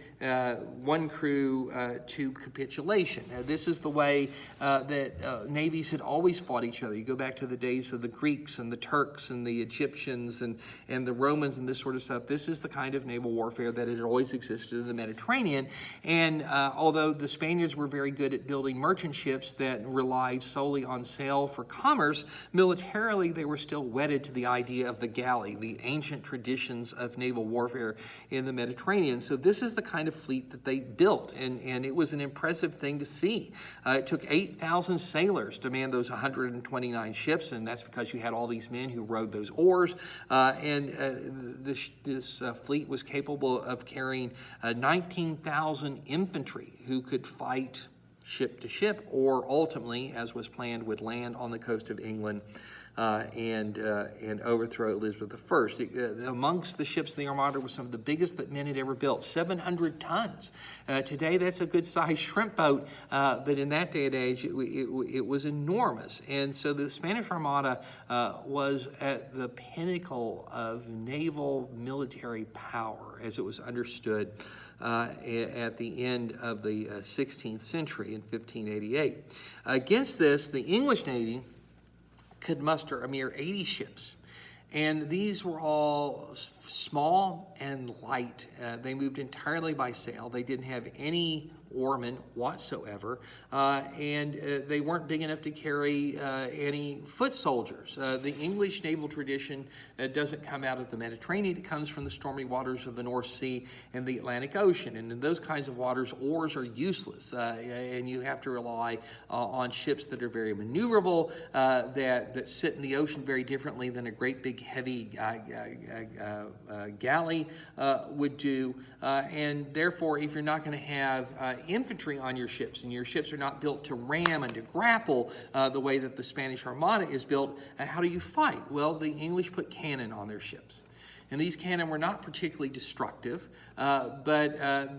one crew to capitulation. Now, this is the way that navies had always fought each other. You go back to the days of the Greeks and the Turks and the Egyptians and the Romans and this sort of stuff. This is the kind of naval warfare that had always existed in the Mediterranean. And although the Spaniards were very good at building merchant ships that relied solely on sail for commerce, militarily they were still wedded to the idea of the galley, the ancient traditions of naval warfare in the Mediterranean. So this is the kind of fleet that they built, and it was an impressive thing to see. It took 8,000 sailors to man those 129 ships, and that's because you had all these men who rowed those oars, this fleet was capable of carrying 19,000 infantry who could fight ship to ship, or ultimately, as was planned, would land on the coast of England and overthrow Elizabeth I. Amongst the ships in the Armada were some of the biggest that men had ever built, 700 tons. Today, that's a good-sized shrimp boat, but in that day and age, it was enormous. And so the Spanish Armada was at the pinnacle of naval military power, as it was understood at the end of the 16th century in 1588. Against this, the English Navy could muster a mere 80 ships. And these were all small and light. They moved entirely by sail. They didn't have any oarmen whatsoever, and they weren't big enough to carry any foot soldiers. The English naval tradition doesn't come out of the Mediterranean. It comes from the stormy waters of the North Sea and the Atlantic Ocean. And in those kinds of waters, oars are useless, and you have to rely on ships that are very maneuverable, that sit in the ocean very differently than a great big heavy galley would do. And therefore, if you're not going to have infantry on your ships, and your ships are not built to ram and to grapple the way that the Spanish Armada is built, how do you fight? Well, the English put cannon on their ships. And these cannon were not particularly destructive, but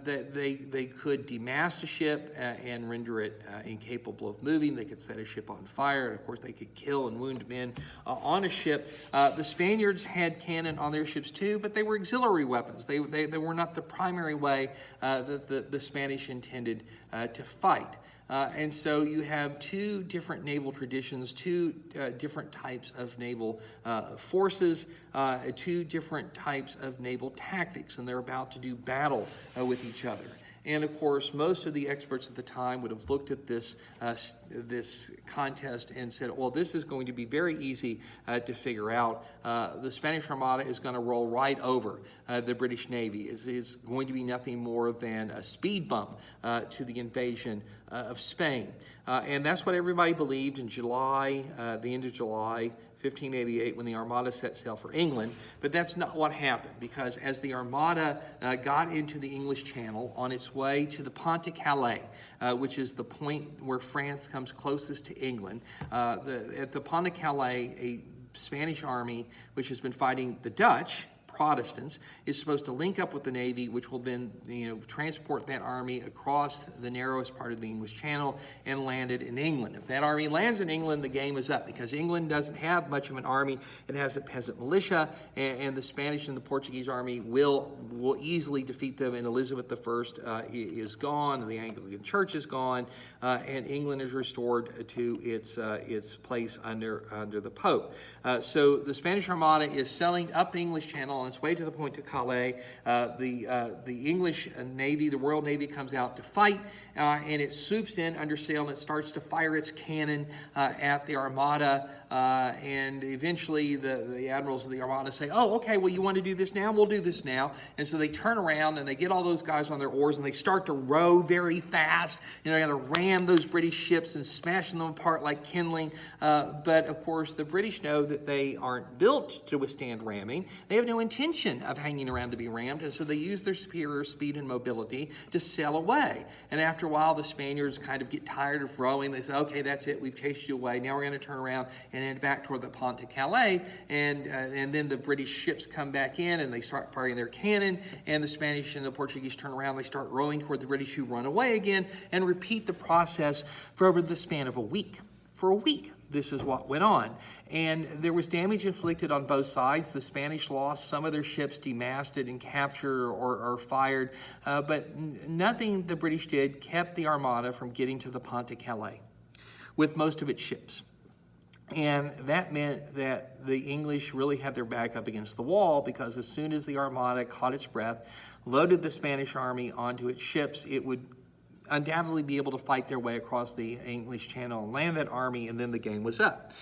they could demast a ship and render it incapable of moving. They could set a ship on fire, and of course they could kill and wound men on a ship. The Spaniards had cannon on their ships too, but they were auxiliary weapons. They were not the primary way that the Spanish intended to fight. And so you have two different naval traditions, two different types of naval forces, two different types of naval tactics, and they're about to do battle with each other. And of course, most of the experts at the time would have looked at this contest and said, well, this is going to be very easy to figure out. The Spanish Armada is going to roll right over the British Navy. It's going to be nothing more than a speed bump to the invasion of Spain. And that's what everybody believed in July, the end of July 1588, when the Armada set sail for England. But that's not what happened, because as the Armada got into the English Channel on its way to the Pont de Calais, which is the point where France comes closest to England, at the Pont de Calais, a Spanish army which has been fighting the Dutch Protestants is supposed to link up with the Navy, which will then transport that army across the narrowest part of the English Channel and land it in England. If that army lands in England, the game is up, because England doesn't have much of an army. It has a peasant militia, and the Spanish and the Portuguese army will easily defeat them, and Elizabeth I is gone, and the Anglican Church is gone, and England is restored to its place under the Pope. So the Spanish Armada is sailing up the English Channel on its way to the point to Calais. The English Navy, the Royal Navy, comes out to fight, and it swoops in under sail, and it starts to fire its cannon at the Armada, and eventually the admirals of the Armada say, oh, okay, well, you want to do this now? We'll do this now. And so they turn around, and they get all those guys on their oars, and they start to row very fast. They're going to ram those British ships and smashing them apart like kindling. But, of course, the British know that they aren't built to withstand ramming. They have no intention of hanging around to be rammed, and so they use their superior speed and mobility to sail away. And after a while, the Spaniards kind of get tired of rowing. They say, okay, that's it, we've chased you away. Now we're going to turn around and head back toward the Pont de Calais, and then the British ships come back in, and they start firing their cannon, and the Spanish and the Portuguese turn around. They start rowing toward the British, who run away again, and repeat the process for over the span of a week. For a week, this is what went on. And there was damage inflicted on both sides. The Spanish lost some of their ships, demasted and captured or fired, but nothing the British did kept the Armada from getting to the Pont de Calais with most of its ships. And that meant that the English really had their back up against the wall, because as soon as the Armada caught its breath, loaded the Spanish army onto its ships, it would undoubtedly be able to fight their way across the English Channel and land that army, and then the game was up.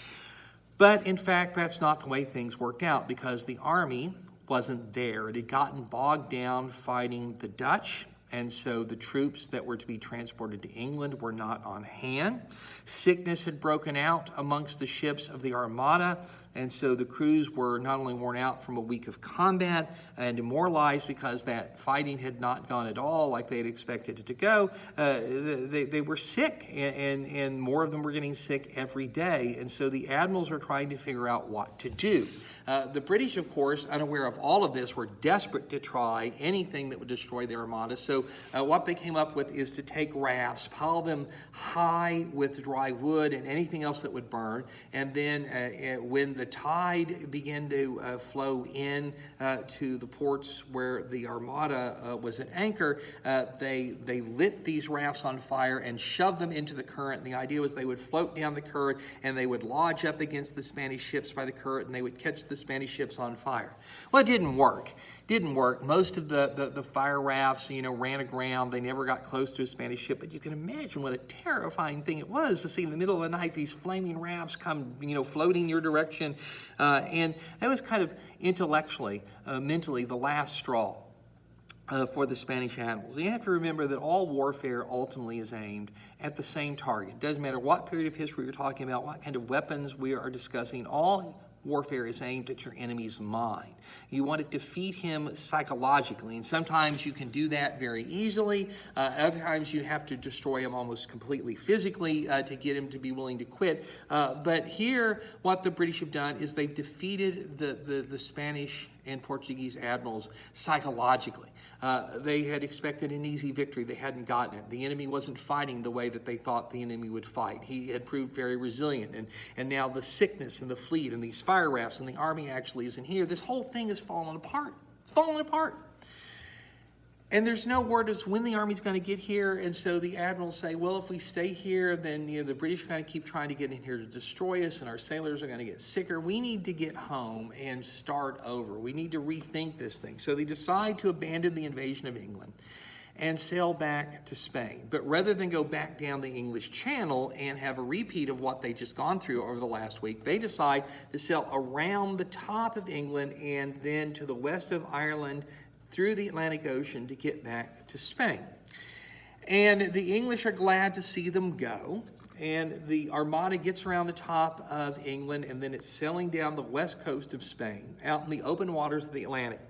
But in fact, that's not the way things worked out, because the army wasn't there. It had gotten bogged down fighting the Dutch, and so the troops that were to be transported to England were not on hand. Sickness had broken out amongst the ships of the Armada, and so the crews were not only worn out from a week of combat and demoralized because that fighting had not gone at all like they had expected it to go, they were sick, and more of them were getting sick every day. And so the admirals were trying to figure out what to do. The British, of course, unaware of all of this, were desperate to try anything that would destroy their Armada. So what they came up with is to take rafts, pile them high with dry wood and anything else that would burn, and then when the tide began to flow in to the ports where the Armada was at anchor, they lit these rafts on fire and shoved them into the current. And the idea was they would float down the current, and they would lodge up against the Spanish ships by the current, and they would catch the Spanish ships on fire. Well, it didn't work. Most of the fire rafts, ran aground. They never got close to a Spanish ship, but you can imagine what a terrifying thing it was to see in the middle of the night these flaming rafts come, floating your direction. And that was kind of intellectually, mentally, the last straw for the Spanish admirals. You have to remember that all warfare ultimately is aimed at the same target. It doesn't matter what period of history you're talking about, what kind of weapons we are discussing, all warfare is aimed at your enemy's mind. You want to defeat him psychologically, and sometimes you can do that very easily. Other times you have to destroy him almost completely physically to get him to be willing to quit. But here, what the British have done is they've defeated the Spanish and Portuguese admirals psychologically. They had expected an easy victory. They hadn't gotten it. The enemy wasn't fighting the way that they thought the enemy would fight. He had proved very resilient. And now the sickness and the fleet and these fire rafts and the army actually isn't here. This whole thing is falling apart. It's falling apart. And there's no word as when the army's going to get here, and so the admirals say, well, if we stay here, then the British are going to keep trying to get in here to destroy us, and our sailors are going to get sicker. We need to get home and start over. We need to rethink this thing. So they decide to abandon the invasion of England, and sail back to Spain. But rather than go back down the English Channel and have a repeat of what they'd just gone through over the last week, they decide to sail around the top of England and then to the west of Ireland through the Atlantic Ocean to get back to Spain. And the English are glad to see them go. And the Armada gets around the top of England, and then it's sailing down the west coast of Spain, out in the open waters of the Atlantic,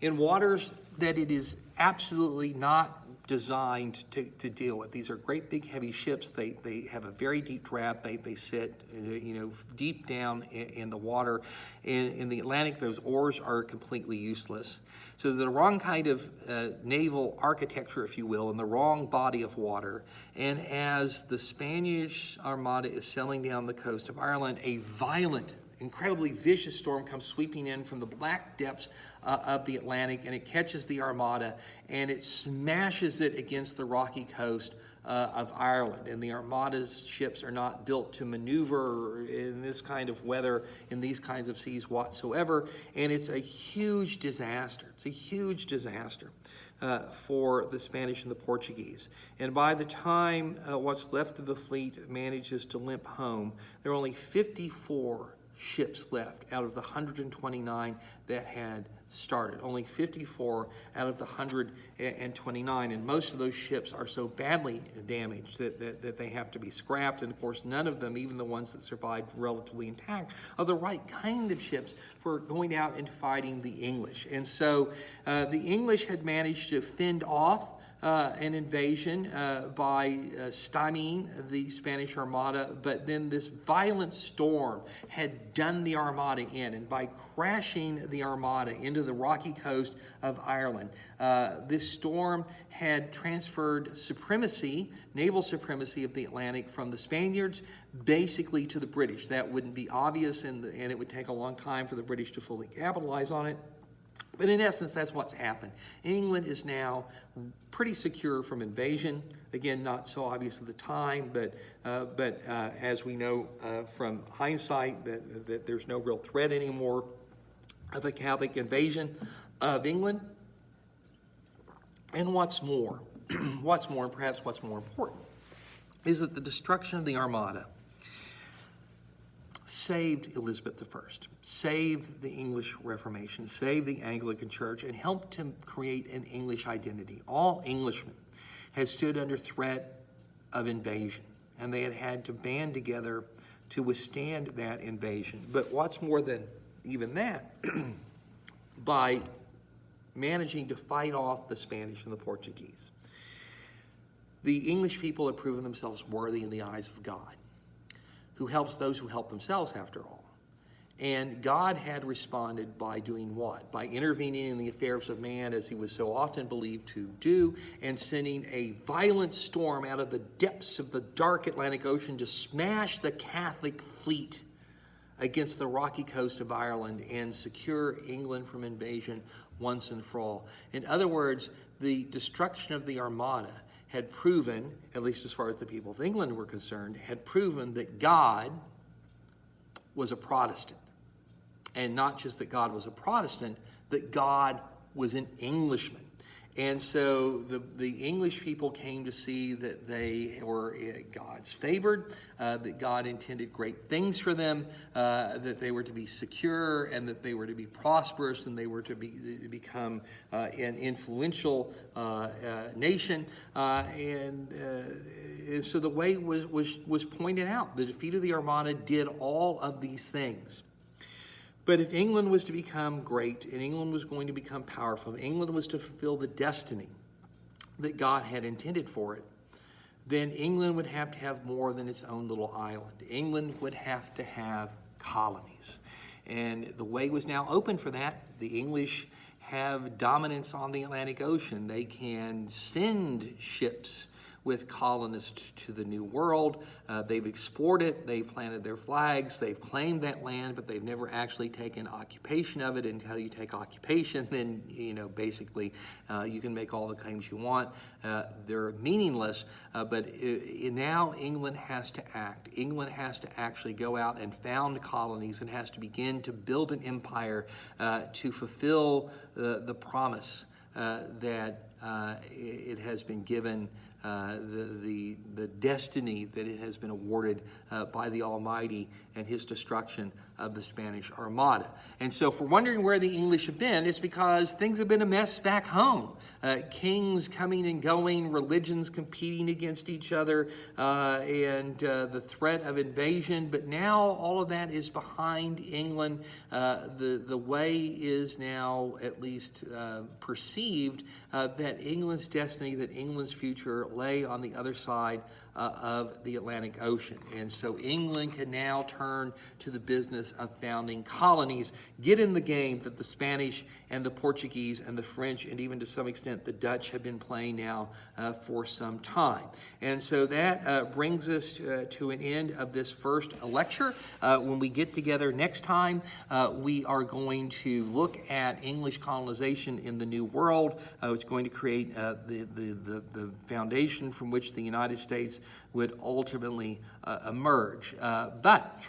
in waters that it is absolutely not designed to deal with. These are great big heavy ships. They have a very deep draft. They sit deep down in the water. In the Atlantic, those oars are completely useless. So the wrong kind of naval architecture, if you will, in the wrong body of water. And as the Spanish Armada is sailing down the coast of Ireland, a violent, incredibly vicious storm comes sweeping in from the black depths of the Atlantic, and it catches the Armada, and it smashes it against the rocky coast of Ireland. And the Armada's ships are not built to maneuver in this kind of weather, in these kinds of seas whatsoever, and it's a huge disaster. It's a huge disaster for the Spanish and the Portuguese. And by the time what's left of the fleet manages to limp home, there are only 54 ships left out of the 129 that had started. Only 54 out of the 129, and most of those ships are so badly damaged that they have to be scrapped. And of course, none of them, even the ones that survived relatively intact, are the right kind of ships for going out and fighting the English. And so the English had managed to fend off an invasion by stymieing the Spanish Armada, but then this violent storm had done the Armada in, and by crashing the Armada into the rocky coast of Ireland, this storm had transferred supremacy, naval supremacy of the Atlantic from the Spaniards basically to the British. That wouldn't be obvious, and it would take a long time for the British to fully capitalize on it. But in essence, that's what's happened. England is now pretty secure from invasion. Again, not so obvious at the time, but as we know from hindsight, that there's no real threat anymore of a Catholic invasion of England. And what's more, and perhaps what's more important, is that the destruction of the Armada saved Elizabeth I, saved the English Reformation, saved the Anglican Church, and helped to create an English identity. All Englishmen had stood under threat of invasion, and they had had to band together to withstand that invasion. But what's more than even that, by managing to fight off the Spanish and the Portuguese, the English people had proven themselves worthy in the eyes of God, who helps those who help themselves, after all. And God had responded by doing what? By intervening in the affairs of man, as he was so often believed to do, and sending a violent storm out of the depths of the dark Atlantic Ocean to smash the Catholic fleet against the rocky coast of Ireland and secure England from invasion once and for all. In other words, the destruction of the Armada had proven, at least as far as the people of England were concerned, had proven that God was a Protestant. And not just that God was a Protestant, that God was an Englishman. And so the English people came to see that they were God's favored, that God intended great things for them, that they were to be secure, and that they were to be prosperous, and they were to become an influential nation. And so the way was pointed out. The defeat of the Armada did all of these things. But if England was to become great, and England was going to become powerful, if England was to fulfill the destiny that God had intended for it, then England would have to have more than its own little island. England would have to have colonies. And the way was now open for that. The English have dominance on the Atlantic Ocean. They can send ships with colonists to the New World. They've explored it, they've planted their flags, they've claimed that land, but they've never actually taken occupation of it. Until you take occupation, then basically you can make all the claims you want. They're meaningless, but now England has to act. England has to actually go out and found colonies and has to begin to build an empire to fulfill the promise that it has been given the destiny that it has been awarded by the Almighty and his destruction of the Spanish Armada. And so if we're wondering where the English have been, it's because things have been a mess back home. Kings coming and going, religions competing against each other, and the threat of invasion. But now all of that is behind England. The way is now at least perceived that England's destiny, that England's future lay on the other side of the Atlantic Ocean. And so England can now turn to the business of founding colonies, get in the game that the Spanish and the Portuguese and the French and even to some extent the Dutch have been playing now for some time. And so that brings us to an end of this first lecture. When we get together next time, we are going to look at English colonization in the New World. It's going to create the foundation from which the United States would ultimately emerge. But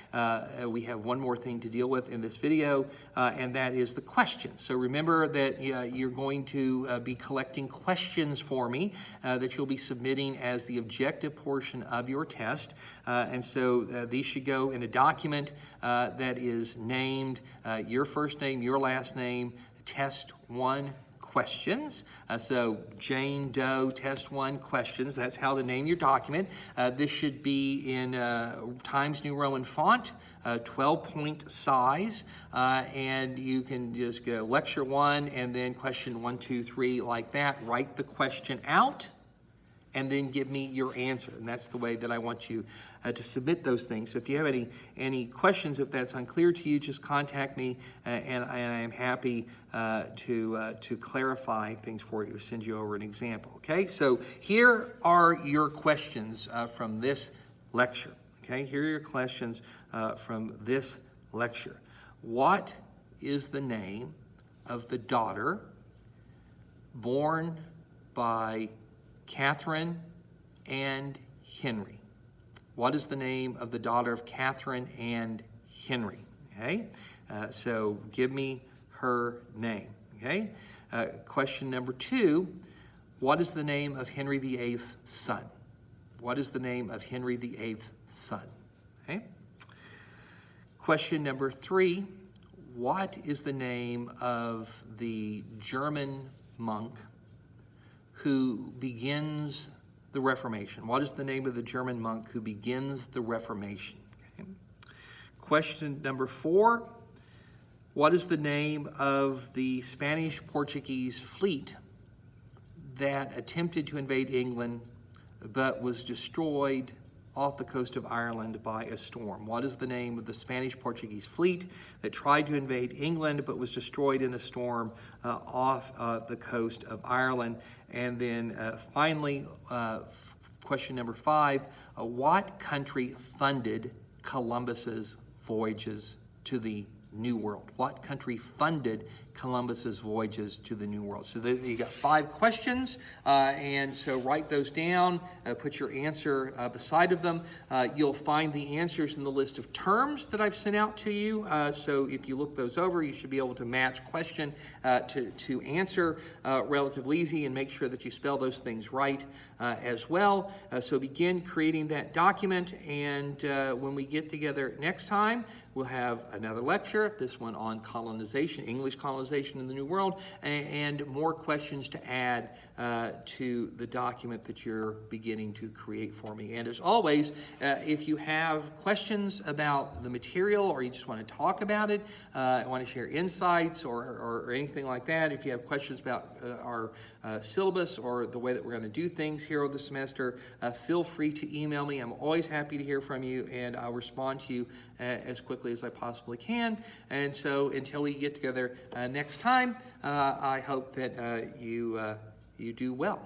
we have one more thing to deal with in this video, and that is the questions. So remember that you're going to be collecting questions for me that you'll be submitting as the objective portion of your test. And so these should go in a document that is named your first name, your last name, Test 1 questions. So Jane Doe Test 1 questions, that's how to name your document. This should be in Times New Roman font, 12-point size, and you can just go lecture 1 and then question 1, 2, 3 like that. Write the question out and then give me your answer. And that's the way that I want you to submit those things. So if you have any questions, if that's unclear to you, just contact me, and I am happy to clarify things for you, send you over an example, okay? So here are your questions from this lecture, okay? Here are your questions from this lecture. What is the name of the daughter born by Catherine and Henry? What is the name of the daughter of Catherine and Henry? Okay, so give me her name. Okay, question number 2, what is the name of Henry VIII's son? What is the name of Henry VIII's son? Okay. Question number 3, what is the name of the German monk who begins the Reformation? What is the name of the German monk who begins the Reformation? Okay. Question number 4, what is the name of the Spanish-Portuguese fleet that attempted to invade England but was destroyed off the coast of Ireland by a storm? What is the name of the Spanish-Portuguese fleet that tried to invade England but was destroyed in a storm off the coast of Ireland? And then finally, question number 5, what country funded Columbus's voyages to the New World? What country funded Columbus's voyages to the New World? So you got 5 questions, and so write those down, put your answer beside of them. You'll find the answers in the list of terms that I've sent out to you, so if you look those over, you should be able to match question to answer relatively easy, and make sure that you spell those things right as well. So begin creating that document, and when we get together next time, we'll have another lecture, this one on colonization, English colonization in the New World, and more questions to add to the document that you're beginning to create for me. And as always, if you have questions about the material, or you just want to talk about it, want to share insights or anything like that, if you have questions about our syllabus or the way that we're going to do things here over the semester, feel free to email me. I'm always happy to hear from you, and I'll respond to you as quickly as I possibly can. And so until we get together next time, I hope that you do well.